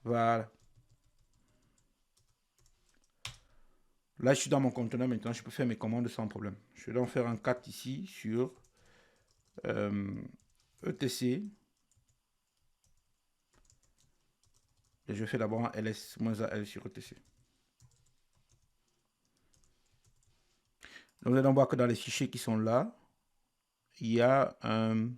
Voilà. Là, je suis dans mon conteneur maintenant, je peux faire mes commandes sans problème. Je vais donc faire un cat ici sur etc. Et je fais d'abord un ls-al sur etc. Donc, vous allez voir que dans les fichiers qui sont là, il y a un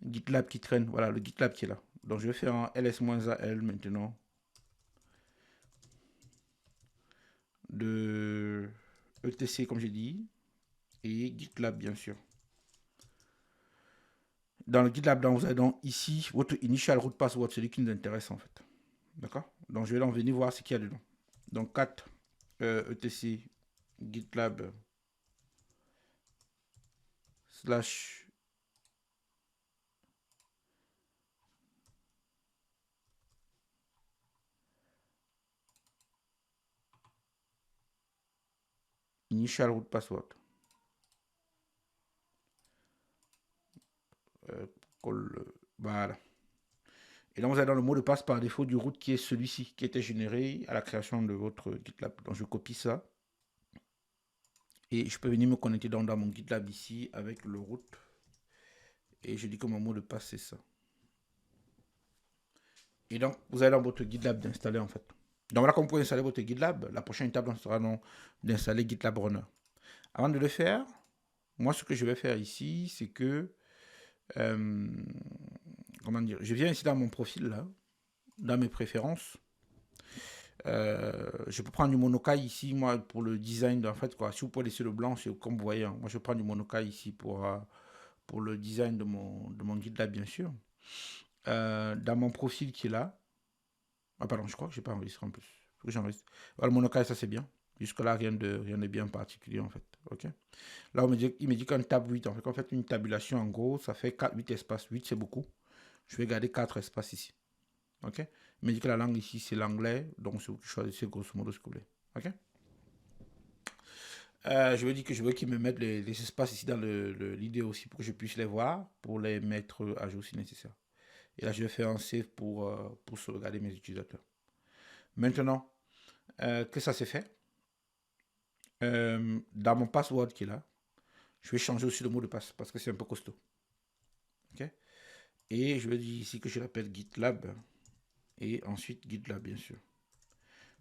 GitLab qui traîne. Voilà, le GitLab qui est là. Donc, je vais faire un ls-al maintenant de etc, comme j'ai dit, et GitLab, bien sûr. Dans le GitLab, vous avez donc ici votre initial root password, celui qui nous intéresse en fait. D'accord. Donc, je vais donc venir voir ce qu'il y a dedans. Donc, 4 etc GitLab slash initial root password. Voilà. Et donc, vous avez dans le mot de passe par défaut du root qui est celui-ci, qui était généré à la création de votre GitLab. Donc, je copie ça. Et je peux venir me connecter dans mon GitLab ici avec le root. Et je dis que mon mot de passe, c'est ça. Et donc, vous avez dans votre GitLab d'installer en fait. Donc voilà, comme vous pouvez installer votre GitLab, la prochaine étape sera d'installer GitLab Runner. Avant de le faire, moi, ce que je vais faire ici, c'est que comment dire, je viens ici dans mon profil là, dans mes préférences. Je peux prendre du Monokai ici, moi, pour le design, en fait, quoi. Si vous pouvez laisser le blanc, c'est comme vous voyez, hein. Moi, je prends du Monokai ici pour le design de mon GitLab, bien sûr. Dans mon profil qui est là, ah, pardon, je crois que je n'ai pas enregistré en plus. Faut que j'enregistre. Voilà, le Monokai, ça c'est bien. Jusque-là, rien de bien particulier, en fait. Ok. Là, il me dit qu'un tab 8, en fait, une tabulation, en gros, ça fait 8 espaces. 8, c'est beaucoup. Je vais garder 4 espaces ici. Ok. Il me dit que la langue ici, c'est l'anglais. Donc, c'est vous qui choisissez grosso modo ce que vous voulez. Ok. Je veux dire que je veux qu'il me mette les espaces ici dans l'idée aussi pour que je puisse les voir, pour les mettre à jour si nécessaire. Et là, je vais faire un save pour sauvegarder mes utilisateurs. Maintenant que ça c'est fait, dans mon password qui est là, Je vais changer aussi le mot de passe parce que c'est un peu costaud. Ok. Et je vais dire ici que je l'appelle GitLab. Et ensuite GitLab, bien sûr.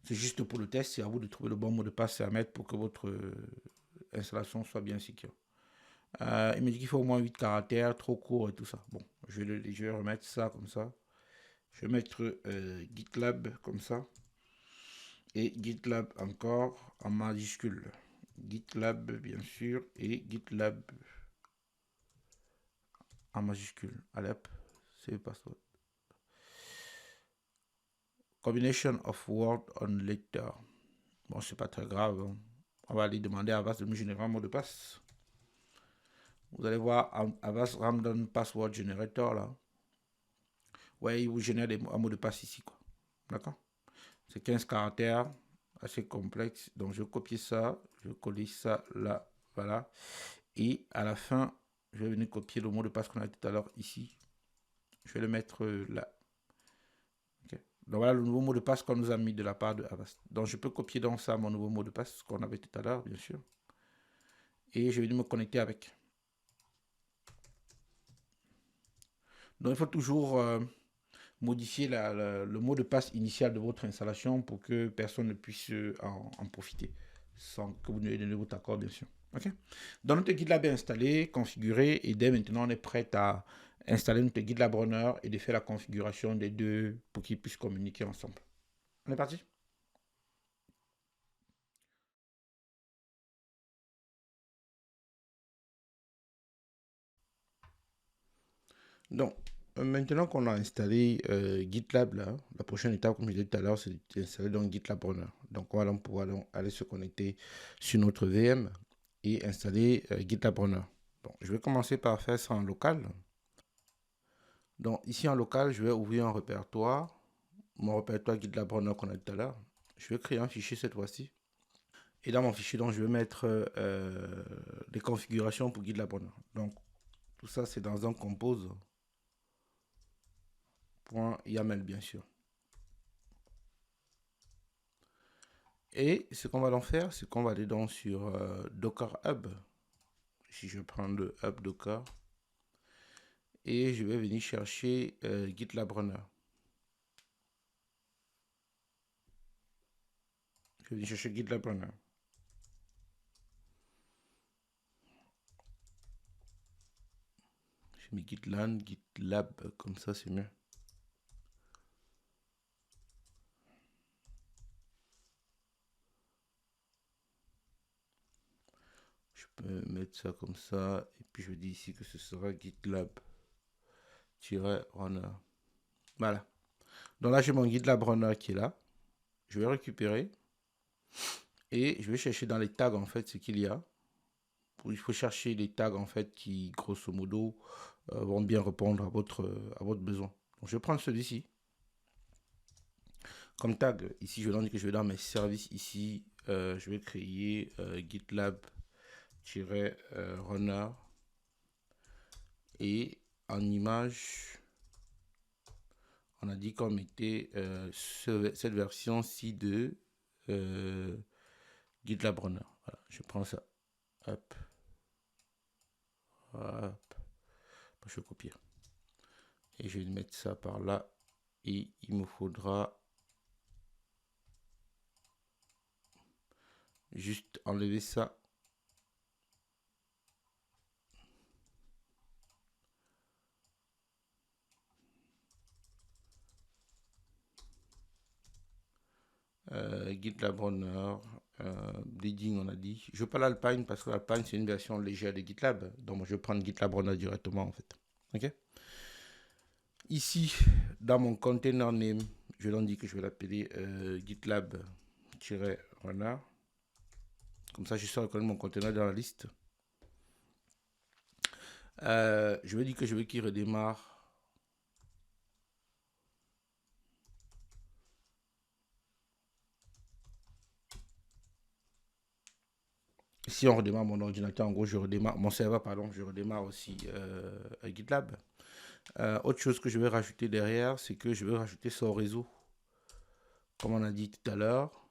C'est juste pour le test. C'est à vous de trouver le bon mot de passe à mettre pour que votre installation soit bien secure. Il me dit qu'il faut au moins 8 caractères, trop court et tout ça. Bon, je vais remettre ça comme ça. Je vais mettre GitLab comme ça. Et GitLab encore en majuscule. GitLab, bien sûr. Et GitLab en majuscule. Allez hop, c'est le password. Combination of word on letter. Bon, c'est pas très grave. Hein. On va aller demander à Avast de me générer un mot de passe. Vous allez voir Avast Random Password Generator là. Ouais, il vous génère un mot de passe ici, quoi. D'accord? C'est 15 caractères, assez complexe. Donc, je vais copier ça, je vais coller ça là, voilà. Et à la fin, je vais venir copier le mot de passe qu'on a tout à l'heure ici. Je vais le mettre là. Okay. Donc, voilà le nouveau mot de passe qu'on nous a mis de la part de Avast. Donc, je peux copier dans ça mon nouveau mot de passe qu'on avait tout à l'heure, bien sûr. Et je vais venir me connecter avec. Donc, il faut toujours modifier le mot de passe initial de votre installation pour que personne ne puisse en profiter sans que vous ne donniez votre accord, bien sûr. OK? Donc, notre GitLab est installé, configuré, et dès maintenant, on est prêt à installer notre GitLab Runner et de faire la configuration des deux pour qu'ils puissent communiquer ensemble. On est parti? Donc, maintenant qu'on a installé GitLab, là, la prochaine étape, comme je disais tout à l'heure, c'est d'installer donc GitLab Runner. Donc, on va donc pouvoir donc aller se connecter sur notre VM et installer GitLab Runner. Bon, je vais commencer par faire ça en local. Donc, ici en local, je vais ouvrir un répertoire, mon répertoire GitLab Runner qu'on a tout à l'heure. Je vais créer un fichier cette fois-ci. Et dans mon fichier, donc, je vais mettre des configurations pour GitLab Runner. Donc, tout ça, c'est dans un compose. .yaml bien sûr. Et ce qu'on va donc faire, c'est qu'on va aller donc sur Docker Hub. Si je prends le Hub Docker. Et je vais venir chercher GitLab Runner. Je vais venir chercher GitLab Runner. Je mets GitLab, GitLab, comme ça c'est mieux. Je peux mettre ça comme ça. Et puis je dis ici que ce sera GitLab-Runner. Voilà. Donc là, j'ai mon GitLab Runner qui est là. Je vais récupérer. Et je vais chercher dans les tags, en fait, ce qu'il y a. Il faut chercher les tags, en fait, qui, grosso modo, vont bien répondre à votre besoin. Donc, je vais prendre celui-ci. Comme tag, ici, je vais dire que je vais dans mes services, ici, je vais créer GitLab-Runner. Et en image, on a dit qu'on mettait cette version-ci de GitLab Runner. Voilà, je prends ça. Hop. Hop. Je vais copier. Et je vais mettre ça par là. Et il me faudra juste enlever ça. GitLab Runner, Bleeding, on a dit. Je veux pas l'Alpine parce que l'Alpine c'est une version légère de GitLab. Donc je vais prendre GitLab Runner directement en fait. Ok. Ici, dans mon container name, je leur dis que je vais l'appeler GitLab-Runner. Comme ça, je sais reconnaître mon container dans la liste. Je vais dire que je veux qu'il redémarre. Si on redémarre mon ordinateur, en gros, je redémarre mon serveur, pardon, je redémarre aussi GitLab. Autre chose que je vais rajouter derrière, c'est que je vais rajouter ça au réseau. Comme on a dit tout à l'heure,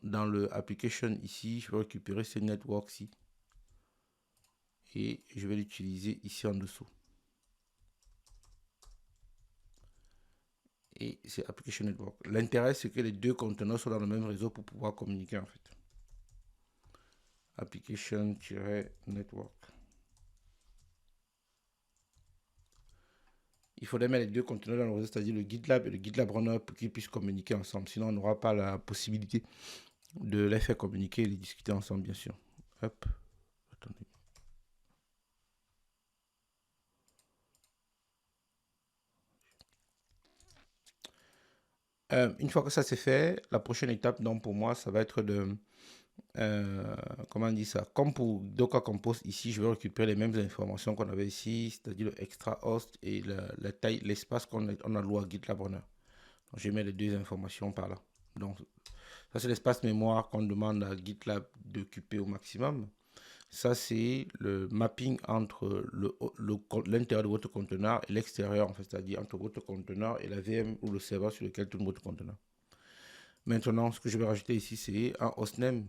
dans le application ici, je vais récupérer ces networks-ci. et je vais l'utiliser ici en dessous. Et c'est Application Network. L'intérêt, c'est que les deux conteneurs soient dans le même réseau pour pouvoir communiquer en fait. Application-network. Il faudrait mettre les deux conteneurs dans le réseau, c'est-à-dire le GitLab et le GitLab Runner pour qu'ils puissent communiquer ensemble. Sinon, on n'aura pas la possibilité de les faire communiquer et les discuter ensemble, bien sûr. Hop. Attendez. Une fois que ça c'est fait, la prochaine étape, donc pour moi, ça va être de comment on dit ça? Comme pour Docker Compose, ici, je vais récupérer les mêmes informations qu'on avait ici, c'est-à-dire le extra host et la taille, l'espace qu'on a loué à GitLab Runner. Donc, je mets les deux informations par là. Donc, ça, c'est l'espace mémoire qu'on demande à GitLab d'occuper au maximum. Ça, c'est le mapping entre l'intérieur de votre conteneur et l'extérieur, en fait, c'est-à-dire entre votre conteneur et la VM ou le serveur sur lequel tourne votre conteneur. Maintenant, ce que je vais rajouter ici, c'est un hostname.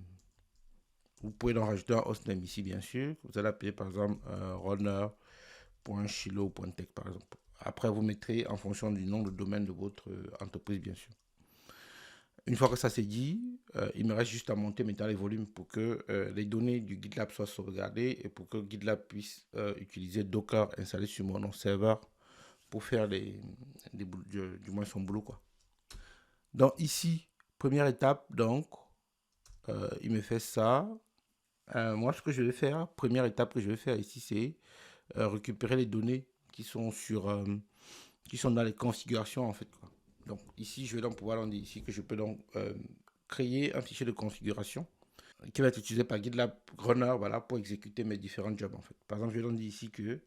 Vous pouvez en rajouter un hostname ici, bien sûr. Vous allez appeler par exemple runner.shiloh.tech, par exemple. Après, vous mettrez en fonction du nom de domaine de votre entreprise, bien sûr. Une fois que ça c'est dit, il me reste juste à monter maintenant les volumes pour que les données du GitLab soient sauvegardées et pour que GitLab puisse utiliser Docker installé sur mon serveur pour faire du moins son boulot, quoi. Donc ici, première étape, donc, il me fait ça. Moi, ce que je vais faire, première étape que je vais faire ici, c'est récupérer les données qui sont qui sont dans les configurations, en fait, quoi. Donc ici, je vais donc pouvoir dire ici que je peux donc créer un fichier de configuration qui va être utilisé par GitLab Runner, voilà, pour exécuter mes différents jobs, en fait. Par exemple, je vais donc dire ici que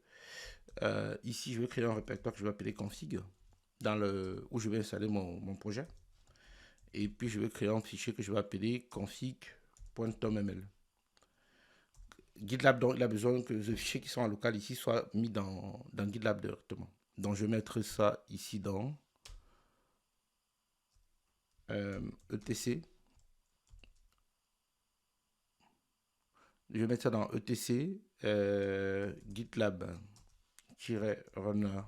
ici, je vais créer un répertoire que je vais appeler config où je vais installer mon projet. Et puis, je vais créer un fichier que je vais appeler config.toml. GitLab, donc, il a besoin que les fichiers qui sont en local ici soient mis dans GitLab directement. Donc, je vais mettre ça ici dans etc. Je vais mettre ça dans etc GitLab-runner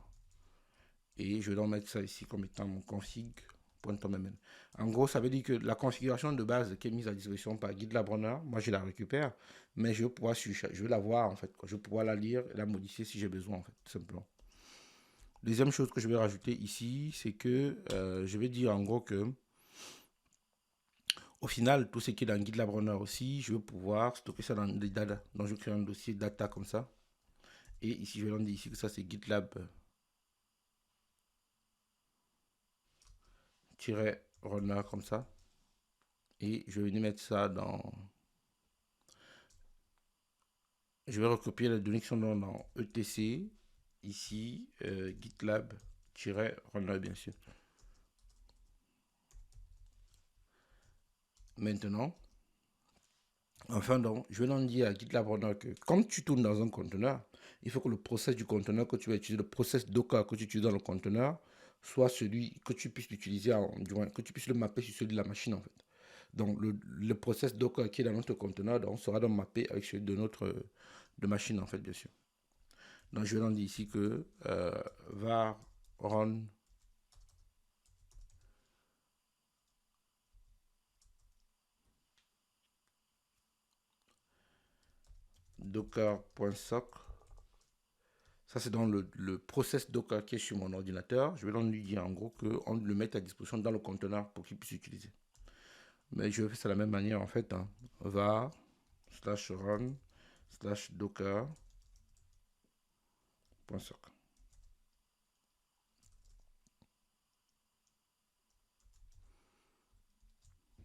et je vais donc mettre ça ici comme étant mon config.toml. En gros, ça veut dire que la configuration de base qui est mise à disposition par GitLab Runner, moi je la récupère, mais je vais pouvoir je vais la voir en fait, quoi. Je vais pouvoir la lire et la modifier si j'ai besoin en fait, tout simplement. Deuxième chose que je vais rajouter ici, c'est que je vais dire en gros que au final, tout ce qui est dans GitLab Runner aussi, je vais pouvoir stocker ça dans des data. Donc je crée un dossier data comme ça. Et ici, je vais dire ici que ça c'est GitLab runner comme ça. Et je vais venir mettre ça dans... Je vais recopier les données qui sont dans etc. Ici, GitLab-runner bien sûr. Maintenant, enfin donc, je vais donc dire à GitLab Runner que comme tu tournes dans un conteneur, il faut que le process du conteneur que tu vas utiliser, le process Docker que tu utilises dans le conteneur, soit celui que tu puisses utiliser, que tu puisses le mapper sur celui de la machine en fait. Donc le process Docker qui est dans notre conteneur donc, sera donc mappé avec celui de notre machine en fait, bien sûr. Donc je vais donc dire ici que var run docker.soc. Ça, c'est dans le process Docker qui est sur mon ordinateur. Je vais donc lui dire en gros qu'on le mette à disposition dans le conteneur pour qu'il puisse l'utiliser. Mais je fais ça de la même manière en fait. Hein. Var /run /docker.soc.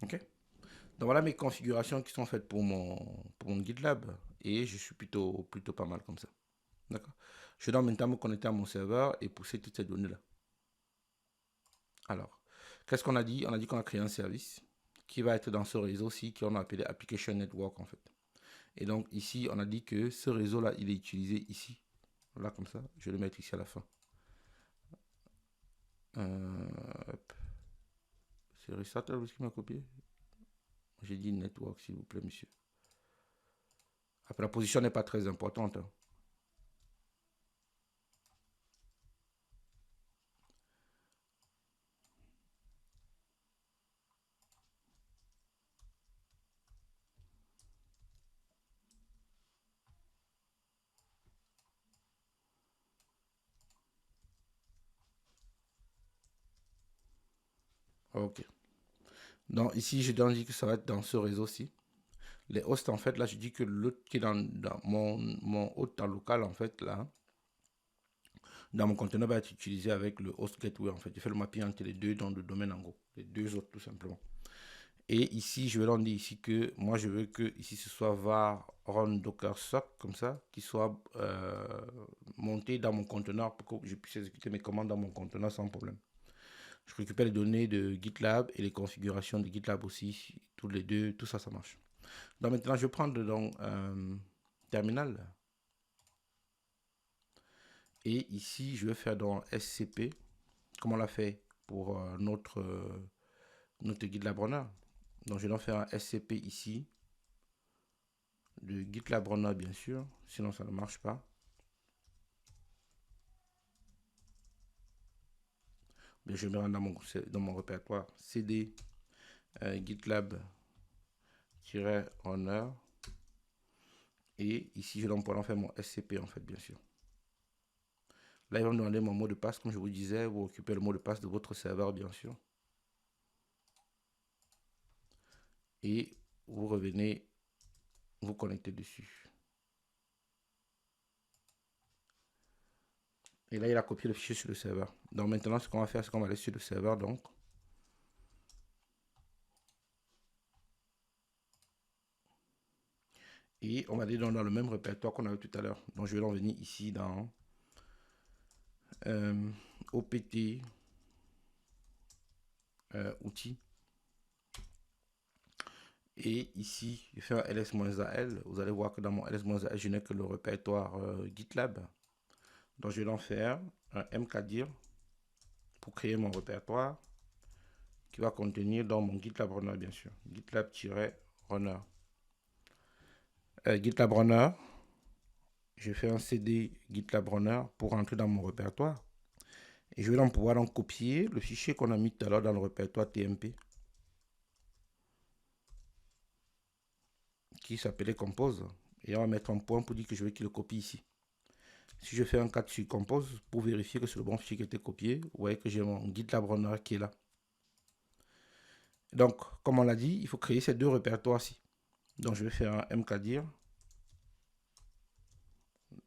Ok. Donc voilà mes configurations qui sont faites pour mon GitLab. Et je suis plutôt pas mal comme ça. D'accord. Je dois maintenant me connecter à mon serveur et pousser toutes ces données-là. Alors, qu'est-ce qu'on a dit? On a dit qu'on a créé un service qui va être dans ce réseau-ci qu'on a appelé Application Network en fait. Et donc ici, on a dit que ce réseau-là, il est utilisé ici. Là, comme ça. Je vais le mettre ici à la fin. C'est Restarter qui m'a copié. J'ai dit network, s'il vous plaît, monsieur. Après, la position n'est pas très importante, hein. Ok. Donc ici, je dois dire que ça va être dans ce réseau-ci. Les hosts, en fait, là, je dis que l'autre qui est dans mon hôte en local, en fait, là, dans mon conteneur va être utilisé avec le host gateway, en fait. Je fais le mapping entre les deux dans le domaine, en gros. Les deux autres, tout simplement. Et ici, je vais leur dire ici que moi, je veux que ici, ce soit var run docker sock, comme ça, qui soit monté dans mon conteneur pour que je puisse exécuter mes commandes dans mon conteneur sans problème. Je récupère les données de GitLab et les configurations de GitLab aussi, tous les deux, tout ça, ça marche. Donc maintenant, je vais prendre donc terminal. Et ici, je vais faire dans SCP, comme on l'a fait pour notre GitLab Runner. Donc je vais faire un SCP ici, de GitLab Runner bien sûr, sinon ça ne marche pas. Mais je vais dans mon répertoire cd GitLab-runner. Et ici, je vais pouvoir faire mon SCP en fait, bien sûr. Là, il va me demander mon mot de passe, comme je vous disais, vous occupez le mot de passe de votre serveur, bien sûr. Et vous revenez, vous connectez dessus. Et là, il a copié le fichier sur le serveur. Donc maintenant, ce qu'on va faire, c'est qu'on va aller sur le serveur, donc. Et on va aller dans le même répertoire qu'on avait tout à l'heure. Donc je vais en venir ici dans OPT outils. Et ici, je fais un ls-al. Vous allez voir que dans mon ls-al, je n'ai que le répertoire GitLab. Donc je vais en faire un mkdir pour créer mon répertoire qui va contenir dans mon GitLab Runner, bien sûr. GitLab-runner. GitLab Runner, je fais un cd GitLab Runner pour rentrer dans mon répertoire. Et je vais donc pouvoir donc copier le fichier qu'on a mis tout à l'heure dans le répertoire TMP qui s'appelait compose. Et on va mettre un point pour dire que je veux qu'il le copie ici. Si je fais un 4 sur compose pour vérifier que c'est le bon fichier qui a été copié, vous voyez que j'ai mon GitLab Runner qui est là. Donc, comme on l'a dit, il faut créer ces deux répertoires-ci. Donc, je vais faire un mkdir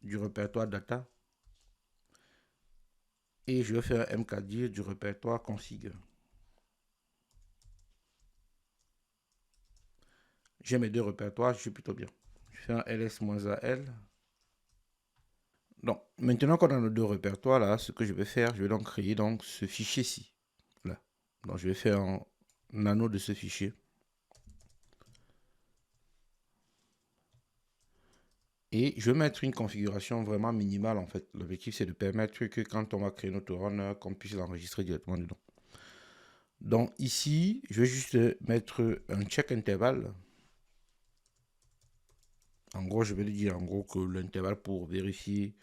du répertoire data et je vais faire un mkdir du répertoire config. J'ai mes deux répertoires, je suis plutôt bien. Je fais un ls-al. Donc, maintenant qu'on a nos deux répertoires là, ce que je vais faire, je vais donc créer donc ce fichier-ci. Là. Donc, je vais faire un nano de ce fichier. Et je vais mettre une configuration vraiment minimale en fait. L'objectif c'est de permettre que quand on va créer notre runner, qu'on puisse l'enregistrer directement dedans. Donc ici, je vais juste mettre un check intervalle. En gros, je vais lui dire en gros que l'intervalle pour vérifier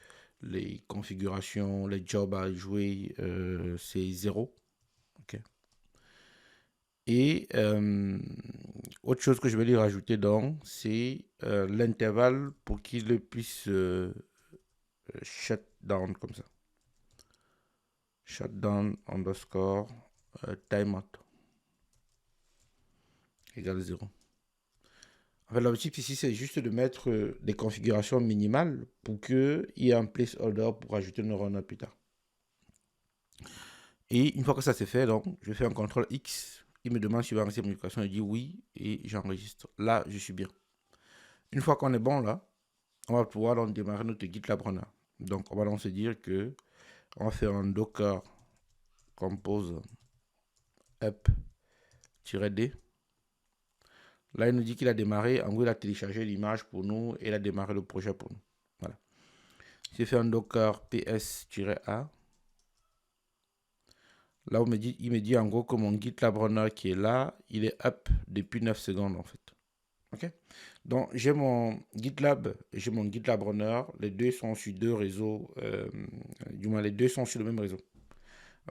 les configurations, les jobs à jouer, c'est 0. Okay. Et autre chose que je vais lui rajouter donc, c'est l'intervalle pour qu'il puisse shut down comme ça. Shutdown underscore timeout égale 0. En fait, l'objectif ici, c'est juste de mettre des configurations minimales pour qu'il y ait un placeholder pour ajouter une runner plus tard. Et une fois que ça c'est fait, donc, je fais un CTRL X. Il me demande si je vais enregistrer mon application. Il dit oui et j'enregistre. Là, je suis bien. Une fois qu'on est bon là, on va pouvoir donc démarrer notre GitLab Runner. Donc, on va donc se dire que on va faire un docker compose up-d. Là, il nous dit qu'il a démarré. En gros, il a téléchargé l'image pour nous et il a démarré le projet pour nous. Voilà. J'ai fait un docker ps-a. Là, il me dit en gros que mon GitLab Runner qui est là, il est up depuis 9 secondes en fait. Ok. Donc, j'ai mon GitLab et j'ai mon GitLab Runner. Les deux sont sur deux réseaux, du moins les deux sont sur le même réseau.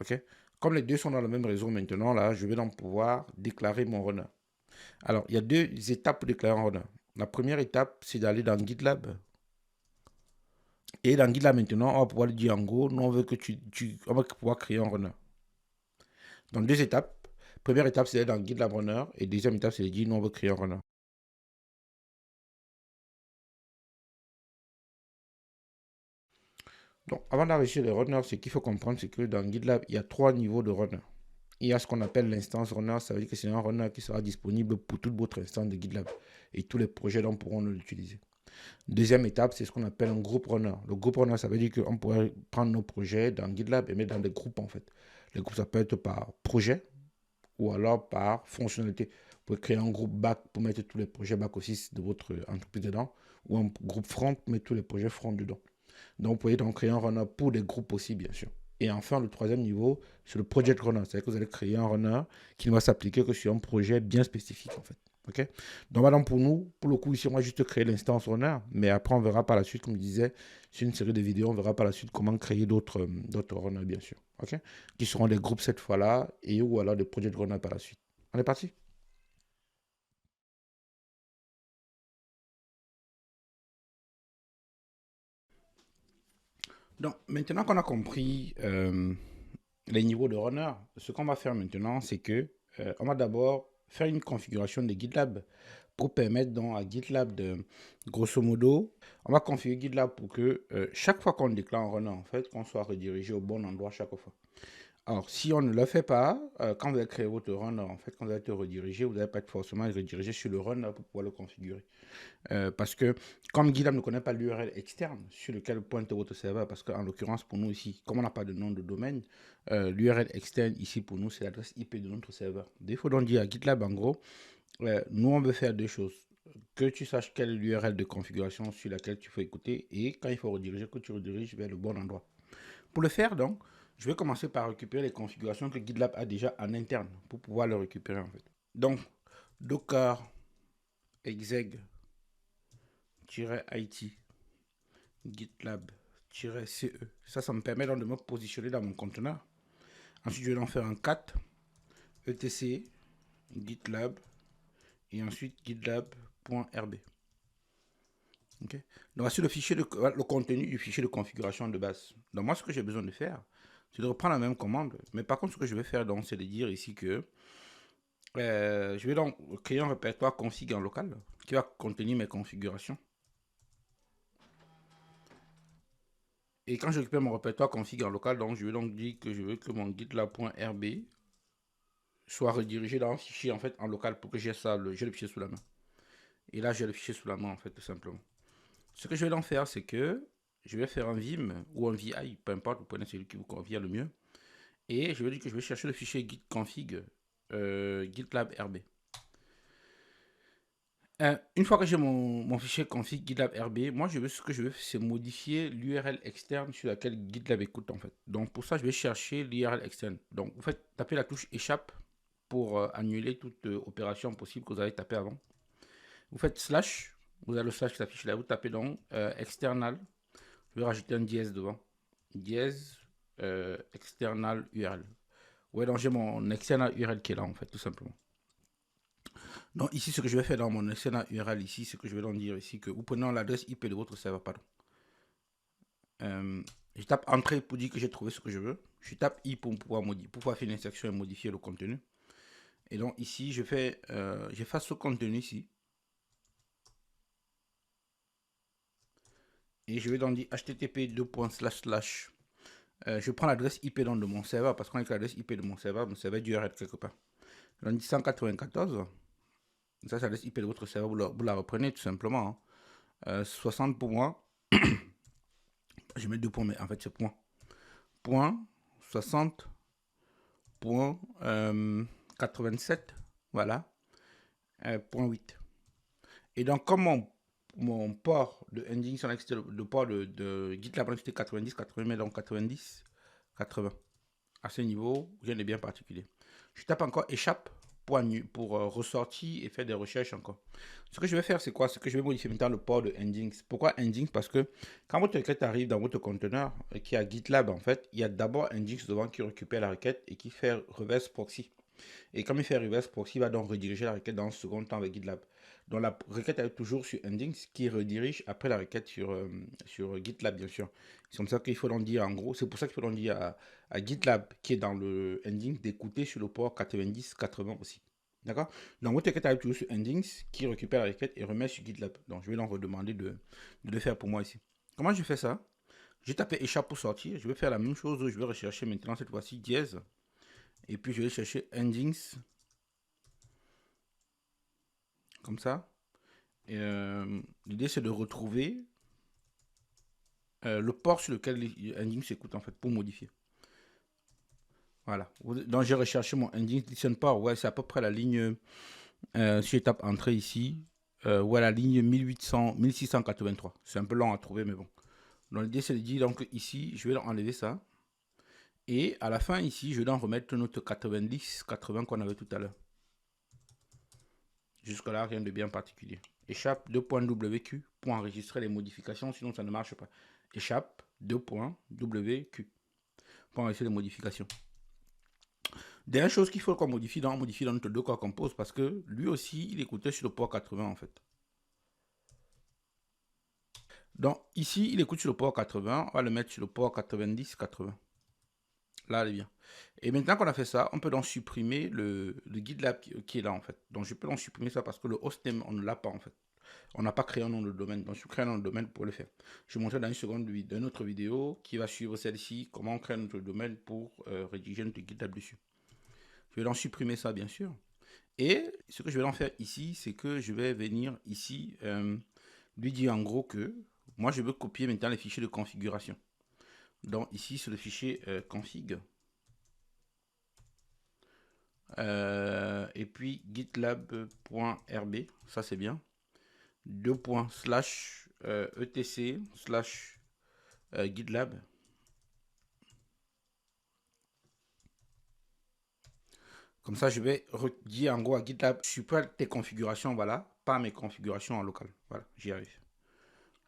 OK? Comme les deux sont dans le même réseau maintenant, là, je vais donc pouvoir déclarer mon runner. Alors, il y a deux étapes pour déclarer un runner. La première étape, c'est d'aller dans GitLab. Et dans GitLab maintenant, on va pouvoir lui dire en gros, nous on veut que on va pouvoir créer un runner. Donc, deux étapes. Première étape, c'est d'aller dans GitLab Runner. Et deuxième étape, c'est de dire, nous on veut créer un runner. Donc, avant d'enregistrer les runners, ce qu'il faut comprendre, c'est que dans GitLab, il y a trois niveaux de runner. Il y a ce qu'on appelle l'instance runner, ça veut dire que c'est un runner qui sera disponible pour toute votre instance de GitLab. Et tous les projets dont pourront l'utiliser. Deuxième étape, c'est ce qu'on appelle un groupe runner. Le groupe runner, ça veut dire qu'on pourrait prendre nos projets dans GitLab et mettre dans des groupes en fait. Les groupes, ça peut être par projet ou alors par fonctionnalité. Vous pouvez créer un groupe back pour mettre tous les projets back-office de votre entreprise dedans ou un groupe front pour mettre tous les projets front dedans. Donc, vous pouvez donc créer un runner pour des groupes aussi, bien sûr. Et enfin, le troisième niveau, c'est le project runner. C'est-à-dire que vous allez créer un runner qui ne va s'appliquer que sur un projet bien spécifique, en fait. OK? Donc, maintenant, pour nous, pour le coup, ici, on va juste créer l'instance runner. Mais après, on verra par la suite, comme je disais, sur une série de vidéos, on verra par la suite comment créer d'autres runners, bien sûr. OK? Qui seront des groupes cette fois-là et ou alors des project runners par la suite. On est parti? Donc, maintenant qu'on a compris les niveaux de runner, ce qu'on va faire maintenant, c'est que on va d'abord faire une configuration de GitLab pour permettre donc à GitLab de, grosso modo, on va configurer GitLab pour que chaque fois qu'on déclare un runner, en fait, qu'on soit redirigé au bon endroit chaque fois. Alors, si on ne le fait pas, quand vous allez créer votre runner, en fait, quand vous allez être redirigé, vous n'allez pas être forcément redirigé sur le runner pour pouvoir le configurer. Parce que comme GitLab ne connaît pas l'URL externe sur lequel pointe votre serveur, parce qu'en l'occurrence pour nous ici, comme on n'a pas de nom de domaine, l'URL externe ici pour nous c'est l'adresse IP de notre serveur. Il faut donc dire à GitLab en gros, nous on veut faire deux choses. Que tu saches quelle est l'URL de configuration sur laquelle tu faut écouter et quand il faut rediriger, que tu rediriges vers le bon endroit. Pour le faire donc, je vais commencer par récupérer les configurations que GitLab a déjà en interne pour pouvoir le récupérer en fait. Donc, docker exec -it GitLab-ce. Ça me permet donc de me positionner dans mon conteneur. Ensuite, je vais en faire un cat etc GitLab et ensuite GitLab.rb. Okay. Donc, voici le contenu du fichier de configuration de base. Donc, moi, ce que j'ai besoin de faire, c'est de reprendre la même commande. Mais par contre, ce que je vais faire, donc, c'est de dire ici que je vais donc créer un répertoire config en local qui va contenir mes configurations. Et quand je récupère mon répertoire config en local, donc je vais donc dire que je veux que mon GitLab.rb soit redirigé dans un fichier en fait en local pour que j'ai ça, j'ai le fichier sous la main. Et là, j'ai le fichier sous la main en fait, tout simplement. Ce que je vais donc faire, c'est que je vais faire un vim ou un vi, peu importe, vous prenez celui qui vous convient le mieux. Et je vais dire que je vais chercher le fichier git config GitLab RB. Une fois que j'ai mon fichier config GitLab RB, moi ce que je veux, c'est modifier l'URL externe sur laquelle GitLab écoute en fait. Donc pour ça, je vais chercher l'URL externe. Donc vous faites taper la touche échappe pour annuler toute opération possible que vous avez tapé avant. Vous faites slash, vous avez le slash qui s'affiche là, vous tapez donc external, je vais rajouter un dièse devant, dièse external URL. Ouais, donc j'ai mon external URL qui est là en fait, tout simplement. Donc ici, ce que je vais faire dans mon external URL ici, c'est que je vais donc dire ici que vous prenez l'adresse IP de votre serveur, pardon. Je tape entrée pour dire que j'ai trouvé ce que je veux. Je tape I pour pouvoir modifier, pour pouvoir faire une insertion et modifier le contenu. Et donc ici, j'efface ce contenu ici. Et je vais donc dire http je prends l'adresse IP de mon serveur parce qu'on a l'adresse IP de mon serveur d'URL quelque part. Donc dit 194, ça c'est l'adresse IP de votre serveur, vous la reprenez tout simplement. 60 pour moi, je mets deux points, mais en fait c'est point. Point 60, point 87, voilà, point 8. Et donc comme mon port de engine sur le port de GitLab c'était 90, 80, donc 90, 80. À ce niveau, rien de bien particulier. Je tape encore échappe ressortir et faire des recherches encore. Ce que je vais faire, c'est quoi? C'est que je vais modifier maintenant le port de Nginx. Pourquoi Nginx? Parce que quand votre requête arrive dans votre conteneur qui a GitLab, en fait, il y a d'abord Nginx devant qui récupère la requête et qui fait reverse proxy. Et comme il fait reverse proxy, il va donc rediriger la requête dans un second temps avec GitLab. Donc la requête est toujours sur Nginx qui redirige après la requête sur GitLab, bien sûr. C'est comme ça qu'il faut donc dire en gros, c'est pour ça qu'il faut donc dire à GitLab qui est dans le Nginx d'écouter sur le port 90-80 aussi. D'accord? Donc votre requête arrive toujours sur Nginx qui récupère la requête et remet sur GitLab. Donc je vais donc redemander de le faire pour moi ici. Comment je fais ça? J'ai tapé échappe pour sortir. Je vais faire la même chose. Je vais rechercher maintenant cette fois-ci dièse. Et puis je vais chercher Nginx. Comme ça. L'idée c'est de retrouver le port sur lequel Nginx s'écoute en fait pour modifier. Voilà. Donc j'ai recherché mon Nginx listen port. Ouais, c'est à peu près la ligne. Si je tape entrée ici, ouais, la ligne 1683. C'est un peu long à trouver, mais bon. Donc l'idée c'est de dire donc ici, je vais enlever ça. Et à la fin ici, je vais en remettre notre 90-80 qu'on avait tout à l'heure. Jusque-là, rien de bien particulier. Échappe 2.wq pour enregistrer les modifications, sinon ça ne marche pas. Échappe 2.wq pour enregistrer les modifications. Dernière chose qu'il faut qu'on modifie dans notre Docker Compose parce que lui aussi, il écoutait sur le port 80 en fait. Donc ici, il écoute sur le port 80, on va le mettre sur le port 90-80. Là, elle est bien. Et maintenant qu'on a fait ça, on peut donc supprimer le GitLab qui est là en fait. Donc je peux donc supprimer ça parce que le hostname, on ne l'a pas en fait. On n'a pas créé un nom de domaine. Donc je crée un nom de domaine pour le faire. Je vais montrer dans une seconde d'une autre vidéo qui va suivre celle-ci, comment on crée notre domaine pour rédiger notre GitLab dessus. Je vais donc supprimer ça bien sûr. Et ce que je vais donc faire ici, c'est que je vais venir ici lui dire en gros que moi je veux copier maintenant les fichiers de configuration. Donc ici c'est le fichier config. Et puis gitlab.rb, ça c'est bien. 2./etc/gitlab. Comme ça, je vais dire en gros à GitLab, super tes configurations, voilà, pas mes configurations en local. Voilà, j'y arrive.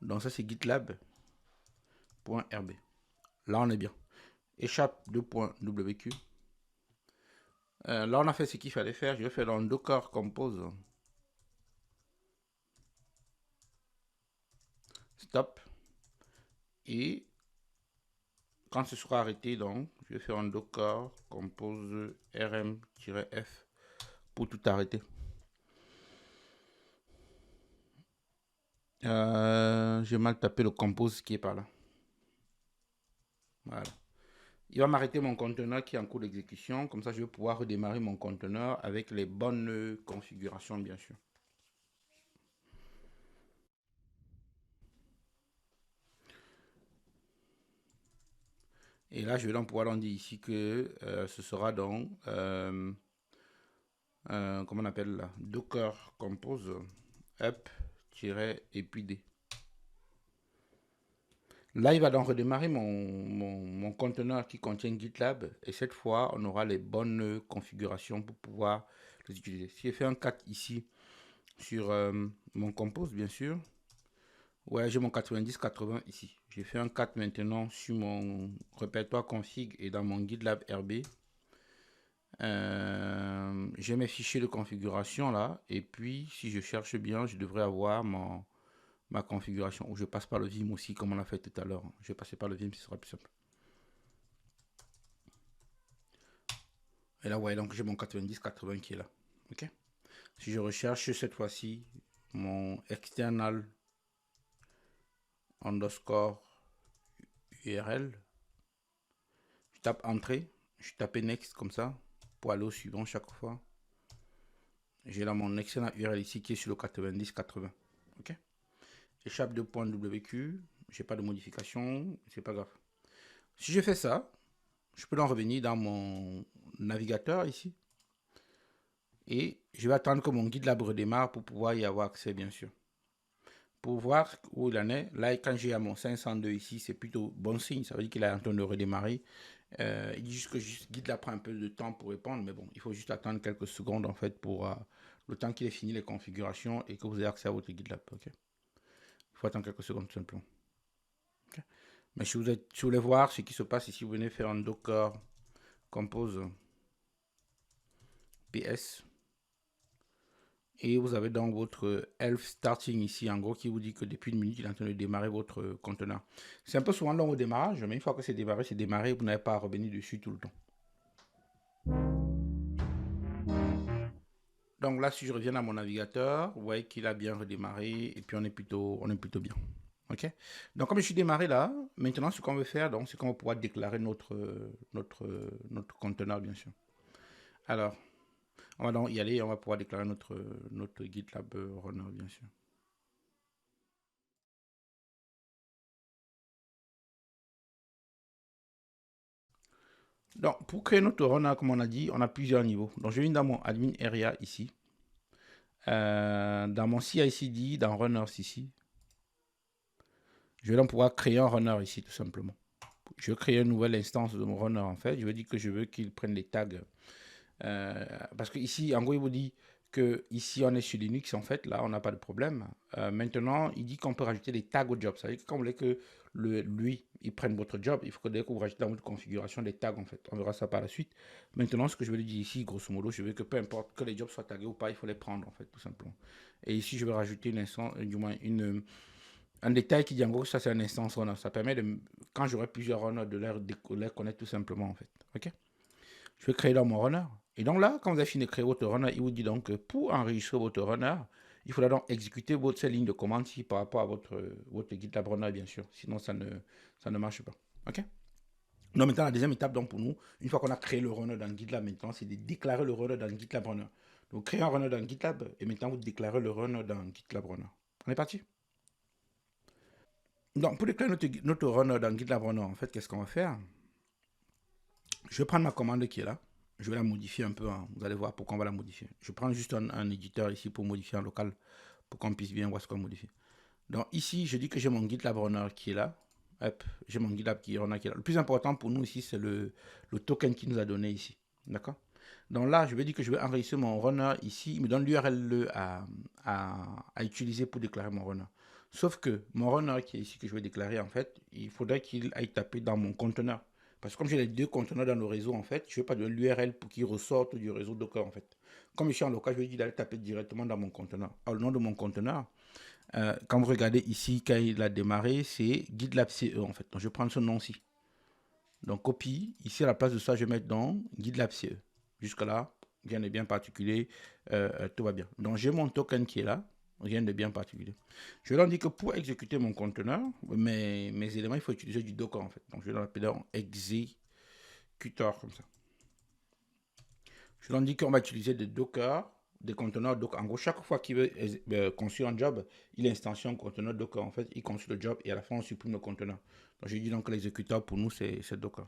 Donc ça c'est gitlab.rb. Là on est bien. Échappe 2.wq. Là on a fait ce qu'il fallait faire. Je vais faire dans Docker Compose. Stop. Et quand ce sera arrêté, donc, je vais faire un Docker Compose rm-f pour tout arrêter. J'ai mal tapé le compose qui est par là. Voilà. Il va m'arrêter mon conteneur qui est en cours d'exécution. Comme ça, je vais pouvoir redémarrer mon conteneur avec les bonnes configurations, bien sûr. Et là, je vais donc pouvoir dire ici que ce sera donc, comment on appelle là, Docker Compose up-et puis d. Là, il va donc redémarrer mon conteneur qui contient GitLab. Et cette fois, on aura les bonnes configurations pour pouvoir les utiliser. Si je fais un 4 ici sur mon compose, bien sûr. Ouais, j'ai mon 90-80 ici. J'ai fait un 4 maintenant sur mon répertoire config et dans mon GitLab RB. J'ai mes fichiers de configuration là. Et puis, si je cherche bien, je devrais avoir ma configuration, où je passe par le Vim aussi, comme on l'a fait tout à l'heure. Je vais passer par le Vim, ce sera plus simple. Et là, ouais, donc j'ai mon 90-80 qui est là. Ok. Si je recherche cette fois-ci mon external underscore URL, je tape entrée, je tape next comme ça pour aller au suivant chaque fois. J'ai là mon external URL ici qui est sur le 90-80. Ok. Échappe 2.wq, j'ai pas de modification, c'est pas grave. Si je fais ça, je peux en revenir dans mon navigateur ici. Et je vais attendre que mon GitLab redémarre pour pouvoir y avoir accès, bien sûr. Pour voir où il en est, là, quand j'ai à mon 502 ici, c'est plutôt bon signe. Ça veut dire qu'il est en train de redémarrer. Il dit juste que GitLab prend un peu de temps pour répondre, mais bon, il faut juste attendre quelques secondes en fait pour le temps qu'il ait fini les configurations et que vous ayez accès à votre GitLab. Ok. Il faut attendre quelques secondes tout simplement. Okay. Mais si vous voulez voir ce qui se passe ici, vous venez faire un Docker Compose PS. Et vous avez donc votre Elf Starting ici, en gros, qui vous dit que depuis une minute, il est en train de démarrer votre conteneur. C'est un peu souvent long au démarrage, mais une fois que c'est démarré, vous n'avez pas à revenir dessus tout le temps. Donc là, si je reviens à mon navigateur, vous voyez qu'il a bien redémarré et puis on est plutôt bien. Ok. Donc comme je suis démarré là, maintenant ce qu'on veut faire, donc c'est qu'on va pouvoir déclarer notre conteneur, bien sûr. Alors, on va donc y aller et on va pouvoir déclarer notre GitLab runner, bien sûr. Donc, pour créer notre runner, comme on a dit, on a plusieurs niveaux. Donc, je viens dans mon admin area ici. Dans mon CI/CD, dans runners ici. Je vais donc pouvoir créer un runner ici, tout simplement. Je vais créer une nouvelle instance de mon runner, en fait. Je vais dire que je veux qu'il prenne les tags. Parce que ici, en gros, il vous dit que ici on est sur Linux, en fait. Là, on n'a pas de problème. Maintenant, il dit qu'on peut rajouter des tags au job. Ça veut dire que quand vous voulez que lui, il prenne votre job, il faut que dès que vous rajoutez dans votre configuration des tags, en fait. On verra ça par la suite. Maintenant, ce que je vais lui dire ici, grosso modo, je veux que peu importe que les jobs soient tagués ou pas, il faut les prendre, en fait, tout simplement. Et ici, je vais rajouter une instance, du moins un détail qui dit en gros que ça, c'est une instance runner. Ça permet de, quand j'aurai plusieurs runners, de les connaître tout simplement, en fait. OK? Je vais créer dans mon runner. Et donc là, quand vous avez fini de créer votre runner, il vous dit donc que pour enregistrer votre runner, il faudra donc exécuter cette ligne de commande ici par rapport à votre GitLab runner, bien sûr. Sinon, ça ne marche pas. OK? Donc maintenant, la deuxième étape donc pour nous, une fois qu'on a créé le runner dans GitLab maintenant, c'est de déclarer le runner dans GitLab runner. Donc créez un runner dans GitLab et maintenant vous déclarez le runner dans GitLab runner. On est parti? Donc pour déclarer notre runner dans GitLab runner, en fait, qu'est-ce qu'on va faire? Je vais prendre ma commande qui est là. Je vais la modifier un peu. Hein. Vous allez voir pourquoi on va la modifier. Je prends juste un éditeur ici pour modifier en local. Pour qu'on puisse bien voir ce qu'on modifie. Donc ici, je dis que j'ai mon GitLab runner qui est là. Hop, j'ai mon GitLab runner qui est là. Le plus important pour nous ici, c'est le token qu'il nous a donné ici. D'accord? Donc là, je vais dire que je vais enregistrer mon runner ici. Il me donne l'URL à utiliser pour déclarer mon runner. Sauf que mon runner qui est ici, que je vais déclarer, en fait, il faudrait qu'il aille taper dans mon conteneur. Parce que comme j'ai les deux conteneurs dans le réseau, en fait, je ne vais pas donner l'URL pour qu'il ressorte du réseau Docker, en fait. Comme je suis en local, je vais dire d'aller taper directement dans mon conteneur. Alors, le nom de mon conteneur, quand vous regardez ici, quand il a démarré, c'est GitLab CE, en fait. Donc, je vais prendre ce nom-ci. Donc, copie. Ici, à la place de ça, je vais mettre dans GitLab CE. Jusque-là, rien de bien particulier. Tout va bien. Donc, j'ai mon token qui est là. Rien de bien particulier. Je vais leur dire que pour exécuter mon conteneur, mes éléments, il faut utiliser du Docker, en fait. Donc, je vais leur appeler en exécuteur, comme ça. Je leur dis qu'on va utiliser des Docker, des conteneurs Docker. En gros, chaque fois qu'il veut construire un job, il instancie un conteneur Docker. En fait, il construit le job et à la fin, on supprime le conteneur. Donc, je dis donc que l'exécuteur, pour nous, c'est Docker.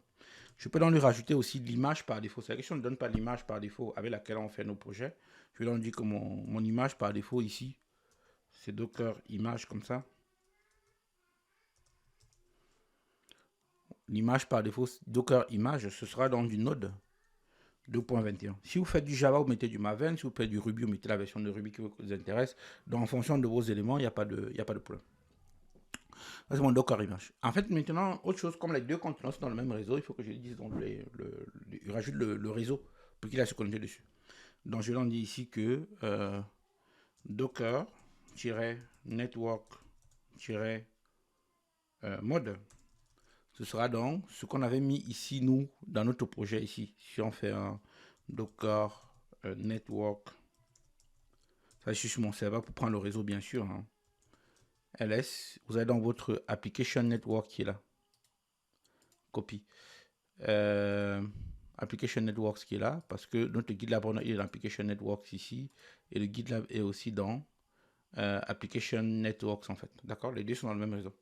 Je peux donc lui rajouter aussi l'image par défaut. C'est-à-dire que si on ne donne pas l'image par défaut avec laquelle on fait nos projets, je vais donc dire que mon image par défaut ici, c'est Docker image comme ça. L'image par défaut, Docker image, ce sera dans du Node 2.21. Si vous faites du Java, vous mettez du Maven. Si vous faites du Ruby, vous mettez la version de Ruby qui vous intéresse. Donc, en fonction de vos éléments, il n'y a pas de problème. Ça, c'est mon Docker image. En fait, maintenant, autre chose, comme les deux conteneurs sont dans le même réseau, il faut que je dise donc il rajoute le réseau pour qu'il aille se connecter dessus. Donc, je leur dis ici que Docker-network-mode, ce sera donc ce qu'on avait mis ici, nous, dans notre projet ici. Si on fait un Docker network, ça je suis sur mon serveur pour prendre le réseau, bien sûr. Hein. LS, vous avez donc votre application network qui est là. Copie. Application network qui est là, parce que notre GitLab il est dans application networks ici, et le GitLab est aussi dans application networks en fait. D'accord? Les deux sont dans le même réseau.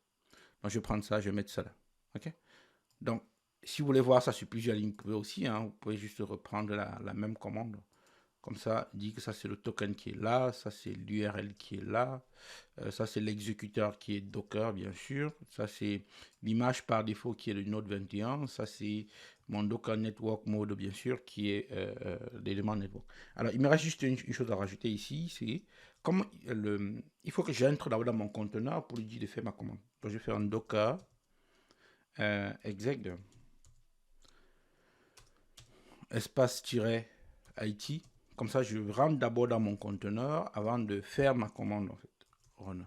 Donc je vais prendre ça, je vais mettre ça là. Ok? Donc, si vous voulez voir ça sur plusieurs lignes, vous pouvez aussi, hein, vous pouvez juste reprendre la même commande. Comme ça, dit que ça c'est le token qui est là, ça c'est l'URL qui est là, ça c'est l'exécuteur qui est Docker bien sûr, ça c'est l'image par défaut qui est le Node 21, ça c'est mon Docker Network Mode bien sûr qui est l'élément network. Alors il me reste juste une chose à rajouter ici, c'est comme il faut que j'entre d'abord dans mon conteneur pour lui dire de faire ma commande. Donc je vais faire un Docker exec espace-IT. Comme ça, je rentre d'abord dans mon conteneur avant de faire ma commande, en fait. Runner.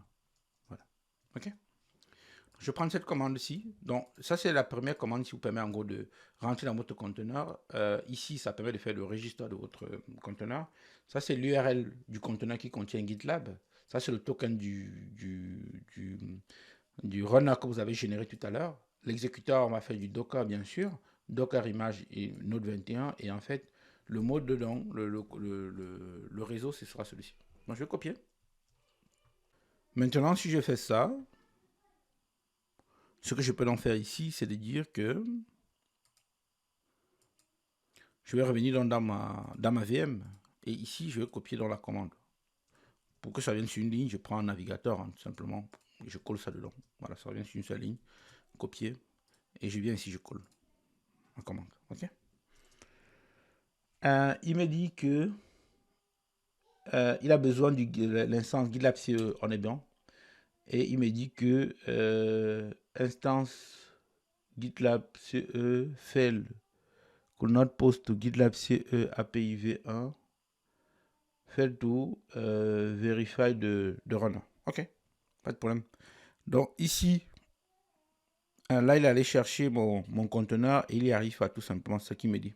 Voilà. OK. Je prends cette commande-ci. Donc, ça, c'est la première commande qui vous permet, en gros, de rentrer dans votre conteneur. Ici, ça permet de faire le registre de votre conteneur. Ça, c'est l'URL du conteneur qui contient GitLab. Ça, c'est le token du runner que vous avez généré tout à l'heure. L'exécuteur, on va faire du Docker, bien sûr. Docker image et Node 21. Et en fait, le mode dedans, le réseau, ce sera celui-ci. Donc, je vais copier. Maintenant, si je fais ça, ce que je peux en faire ici, c'est de dire que je vais revenir dans ma VM. Et ici, je vais copier dans la commande. Pour que ça vienne sur une ligne, je prends un navigateur, hein, tout simplement. Et je colle ça dedans. Voilà, ça revient sur une seule ligne. Copier. Et je viens ici, je colle. En commande. OK? Il me dit que il a besoin de l'instance GitLab CE, on est bien. Et il me dit que instance GitLab CE fail could not post to GitLab CE API v1 fail to verify de runner. OK, pas de problème. Donc ici, là, il allait chercher mon conteneur et il y arrive à tout simplement ce qu'il me dit.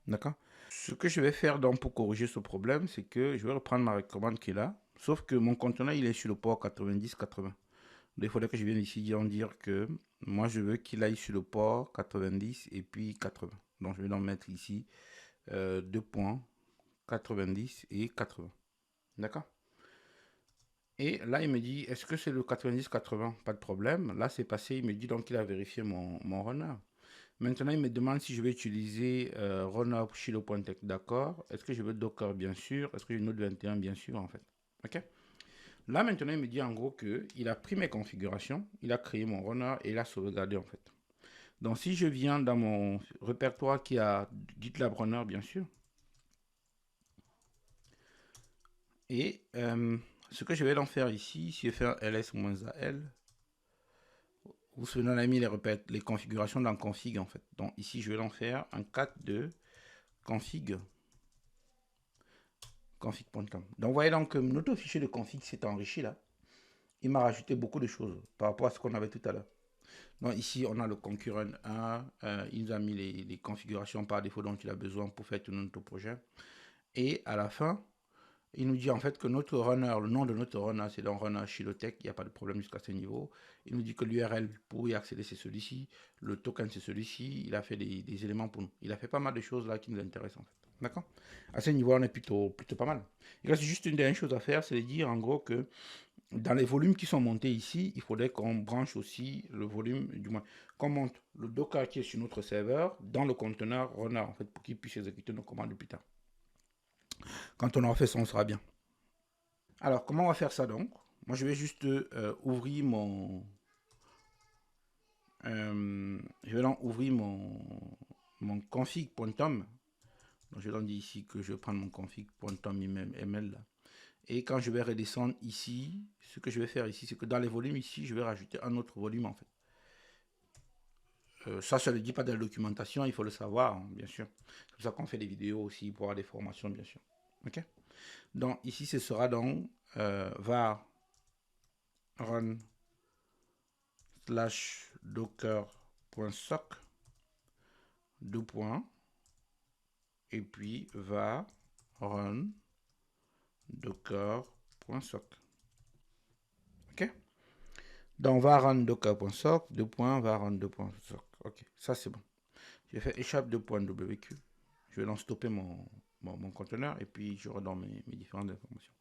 D'accord? Ce que je vais faire donc pour corriger ce problème, c'est que je vais reprendre ma commande qui est là. Sauf que mon conteneur, il est sur le port 90-80. Donc, il faudrait que je vienne ici dire que moi, je veux qu'il aille sur le port 90 et puis 80. Donc, je vais donc mettre ici 2 points 90 et 80. D'accord? Et là, il me dit, est-ce que c'est le 90-80? Pas de problème. Là, c'est passé. Il me dit donc qu'il a vérifié mon runner. Maintenant, il me demande si je vais utiliser runner Shilo.tech. D'accord. Est-ce que je veux Docker? Bien sûr. Est-ce que je veux Node 21? Bien sûr, en fait. OK? Là, maintenant, il me dit en gros qu'il a pris mes configurations, il a créé mon runner et il a sauvegardé, en fait. Donc, si je viens dans mon répertoire qui a GitLab Runner, bien sûr, et ce que je vais en faire ici, si je fais un ls-al, vous savez, on a mis les configurations dans config, en fait. Donc, ici, je vais en faire un cat de config. Config.com. Donc, vous voyez donc que notre fichier de config s'est enrichi là. Il m'a rajouté beaucoup de choses par rapport à ce qu'on avait tout à l'heure. Donc, ici, on a le concurrent 1. Il nous a mis les configurations par défaut dont il a besoin pour faire tout notre projet. Et à la fin, il nous dit en fait que notre runner, le nom de notre runner, c'est dans runner Shilotech. Il n'y a pas de problème jusqu'à ce niveau. Il nous dit que l'URL pour y accéder, c'est celui-ci. Le token, c'est celui-ci. Il a fait des éléments pour nous. Il a fait pas mal de choses là qui nous intéressent en fait. D'accord? À ce niveau, on est plutôt pas mal. Il reste juste une dernière chose à faire, c'est de dire en gros que dans les volumes qui sont montés ici, il faudrait qu'on branche aussi le volume, du moins, qu'on monte le Docker qui est sur notre serveur dans le conteneur runner, en fait, pour qu'il puisse exécuter nos commandes plus tard. Quand on aura fait ça, on sera bien. Alors, comment on va faire ça donc? Moi, je vais juste ouvrir mon... je vais donc ouvrir mon config.tom. Donc, je vais donc dire ici que je vais prendre mon config.tom ml là. Et quand je vais redescendre ici, ce que je vais faire ici, c'est que dans les volumes ici, je vais rajouter un autre volume en fait. Ça ne le dit pas dans la documentation, il faut le savoir, hein, bien sûr. C'est pour ça qu'on fait des vidéos aussi pour avoir des formations, bien sûr. Ok. Donc ici, ce sera donc var run slash docker.soc 2 points et puis var run docker.soc. Ok. Donc, va run docker.soc, 2 points, va run 2.soc. Ok, ça c'est bon. J'ai fait échappe 2.wq. Je vais donc stopper mon conteneur et puis je redonne mes différentes informations.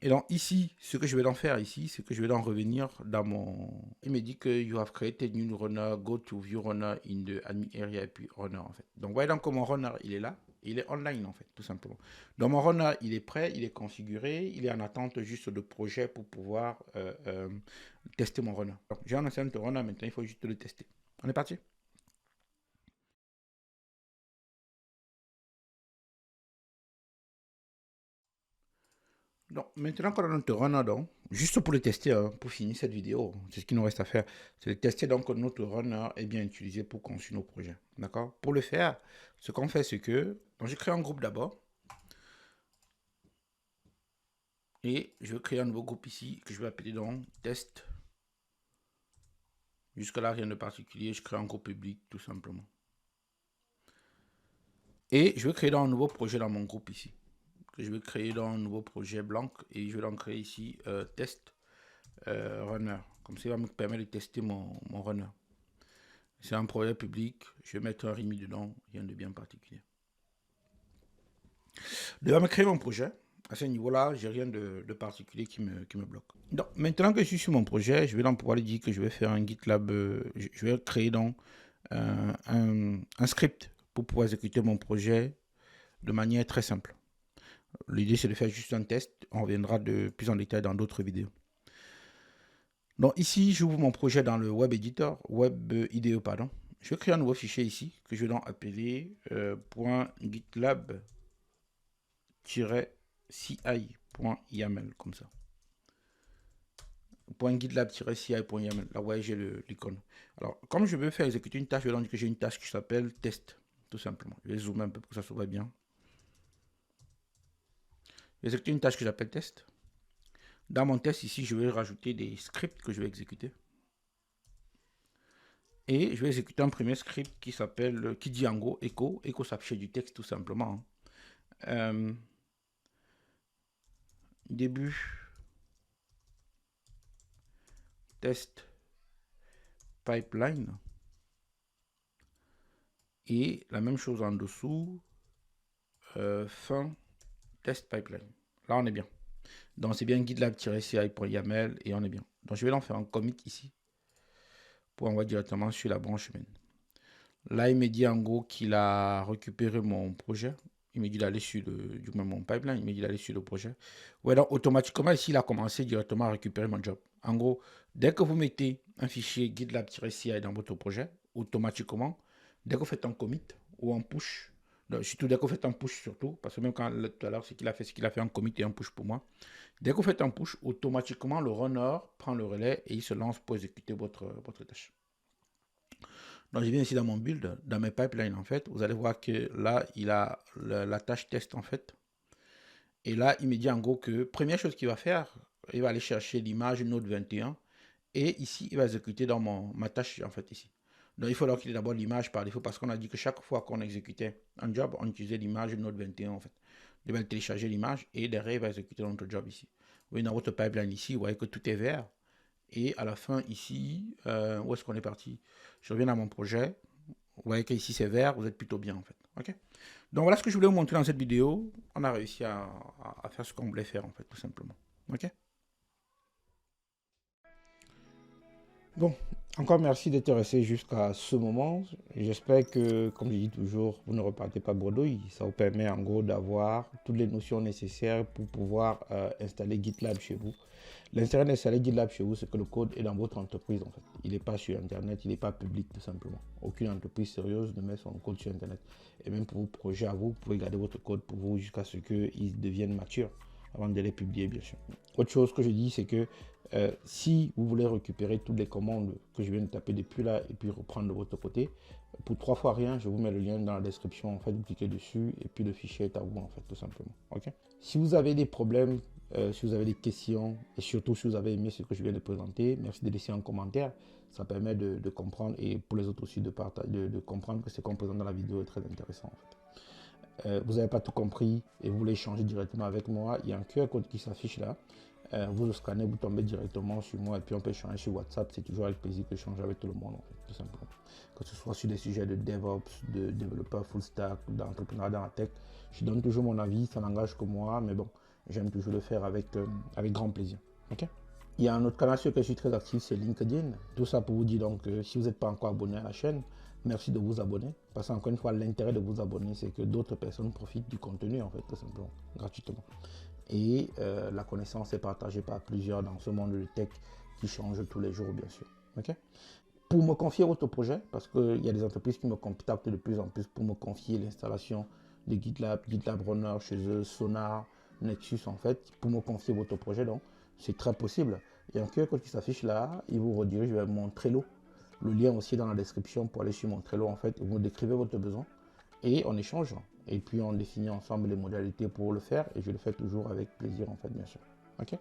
Et donc ici, ce que je vais donc faire ici, c'est que je vais donc revenir dans mon... Il me dit que you have created new runner, go to view runner in the admin area et puis runner en fait. Donc, voyez donc que mon runner, il est là. Il est online en fait, tout simplement. Donc mon runner, il est prêt, il est configuré, il est en attente juste de projet pour pouvoir tester mon runner. J'ai un ancien runner, maintenant il faut juste le tester. On est parti? Donc, maintenant qu'on a notre runner, donc, juste pour le tester, hein, pour finir cette vidéo, c'est ce qu'il nous reste à faire, c'est de tester donc que notre runner est bien utilisé pour construire nos projets. D'accord? Pour le faire, ce qu'on fait, c'est que, donc, je crée un groupe d'abord, et je vais créer un nouveau groupe ici, que je vais appeler donc test. Jusque-là, rien de particulier, je crée un groupe public, tout simplement. Et je vais créer dans un nouveau projet dans mon groupe ici, que je vais créer dans un nouveau projet blanc, et je vais donc créer ici test runner. Comme ça, il va me permettre de tester mon runner. C'est un projet public, je vais mettre un README dedans, rien de bien particulier. Je vais me créer mon projet. À ce niveau-là, j'ai rien de particulier qui me bloque. Donc, maintenant que je suis sur mon projet, je vais donc pouvoir lui dire que je vais faire un GitLab. Je vais créer donc un script pour pouvoir exécuter mon projet de manière très simple. L'idée, c'est de faire juste un test. On reviendra de plus en détail dans d'autres vidéos. Donc ici, j'ouvre mon projet dans le Web Editor, Web IDE, pardon. Je vais créer un nouveau fichier ici que je vais donc appeler .gitlab-ci.yaml comme ça. .gitlab-ci.yaml. Là, vous voyez, j'ai l'icône. Alors, comme je veux faire exécuter une tâche, je vais donc dire que j'ai une tâche qui s'appelle test, tout simplement. Je vais zoomer un peu pour que ça se voit bien. Je vais exécuter une tâche que j'appelle test. Dans mon test ici, je vais rajouter des scripts que je vais exécuter. Et je vais exécuter un premier script qui s'appelle, qui dit en gros echo. Echo s'affiche du texte tout simplement. Début test pipeline. Et la même chose en dessous, fin test pipeline. Là, on est bien. Donc, c'est bien gitlab-ci.yaml et on est bien. Donc, je vais en faire un commit ici pour envoyer directement sur la branche main. Là, il me dit en gros qu'il a récupéré mon projet. Il me dit d'aller sur mon pipeline. Il me dit d'aller sur le projet. Ouais, donc automatiquement, ici, il a commencé directement à récupérer mon job. En gros, dès que vous mettez un fichier gitlab-ci dans votre projet, automatiquement, dès que vous faites un commit ou un push, donc, surtout dès que vous faites un push surtout, parce que même quand tout à l'heure, ce qu'il a fait un commit et un push pour moi. Dès que vous faites un push, automatiquement, le runner prend le relais et il se lance pour exécuter votre tâche. Donc, je viens ici dans mon build, dans mes pipelines, en fait. Vous allez voir que là, il a la tâche test, en fait. Et là, il me dit en gros que, première chose qu'il va faire, il va aller chercher l'image Node 21. Et ici, il va exécuter dans ma tâche, en fait, ici. Donc, il faut qu'il ait d'abord l'image par défaut, parce qu'on a dit que chaque fois qu'on exécutait un job, on utilisait l'image Node 21, en fait. Il va télécharger l'image et derrière, il va exécuter notre job ici. Vous voyez, dans votre pipeline ici, vous voyez que tout est vert. Et à la fin, ici, où est-ce qu'on est parti? Je reviens dans mon projet. Vous voyez qu'ici, c'est vert. Vous êtes plutôt bien, en fait. OK? Donc, voilà ce que je voulais vous montrer dans cette vidéo. On a réussi à faire ce qu'on voulait faire, en fait, tout simplement. OK? Bon, encore merci d'être resté jusqu'à ce moment. J'espère que, comme je dis toujours, vous ne repartez pas bredouille. Ça vous permet en gros d'avoir toutes les notions nécessaires pour pouvoir installer GitLab chez vous. L'intérêt d'installer GitLab chez vous, c'est que le code est dans votre entreprise en fait. Il n'est pas sur Internet, il n'est pas public tout simplement. Aucune entreprise sérieuse ne met son code sur Internet. Et même pour vos projets à vous, vous pouvez garder votre code pour vous jusqu'à ce qu'il devienne mature avant de les publier bien sûr. Autre chose que je dis, c'est que si vous voulez récupérer toutes les commandes que je viens de taper depuis là et puis reprendre de votre côté, pour 3 fois rien, je vous mets le lien dans la description. En fait, vous cliquez dessus et puis le fichier est à vous en fait, tout simplement. Ok. Si vous avez des problèmes, si vous avez des questions et surtout si vous avez aimé ce que je viens de présenter, merci de laisser un commentaire. Ça permet de comprendre et pour les autres aussi de comprendre que ce qu'on présente dans la vidéo est très intéressant en fait. Vous n'avez pas tout compris et vous voulez échanger directement avec moi, il y a un QR code qui s'affiche là. Vous le scannez, vous tombez directement sur moi et puis on peut échanger sur WhatsApp. C'est toujours avec plaisir que j'échange avec tout le monde, en fait, tout simplement. Que ce soit sur des sujets de DevOps, de développeur full stack, d'entrepreneur dans la tech. Je donne toujours mon avis, ça n'engage que moi, mais bon, j'aime toujours le faire avec grand plaisir. Okay? Il y a un autre canal sur lequel je suis très actif, c'est LinkedIn. Tout ça pour vous dire donc si vous n'êtes pas encore abonné à la chaîne, Merci de vous abonner. Parce qu'encore une fois, l'intérêt de vous abonner, c'est que d'autres personnes profitent du contenu, en fait, tout simplement, gratuitement. Et la connaissance est partagée par plusieurs dans ce monde de tech qui change tous les jours, bien sûr. Ok. Pour me confier votre projet, parce qu'il y a des entreprises qui me contactent de plus en plus pour me confier l'installation de GitLab, GitLab Runner chez eux, Sonar, Nexus en fait, pour me confier votre projet, donc c'est très possible. Il y a un QR code qui s'affiche là, il vous redirige vers mon Trello. Le lien aussi dans la description pour aller sur mon Trello en fait, vous décrivez votre besoin et on échange. Et puis on définit ensemble les modalités pour le faire et je le fais toujours avec plaisir en fait, bien sûr. Ok.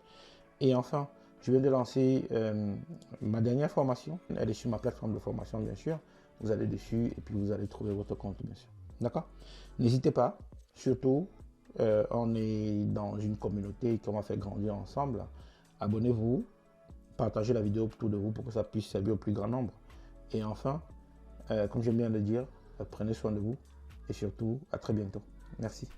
Et enfin, je viens de lancer ma dernière formation. Elle est sur ma plateforme de formation, bien sûr. Vous allez dessus et puis vous allez trouver votre compte, bien sûr. D'accord. N'hésitez pas. Surtout, on est dans une communauté qu'on va faire grandir ensemble. Abonnez-vous, partagez la vidéo autour de vous pour que ça puisse servir au plus grand nombre. Et enfin, comme j'aime bien le dire, prenez soin de vous et surtout, à très bientôt. Merci.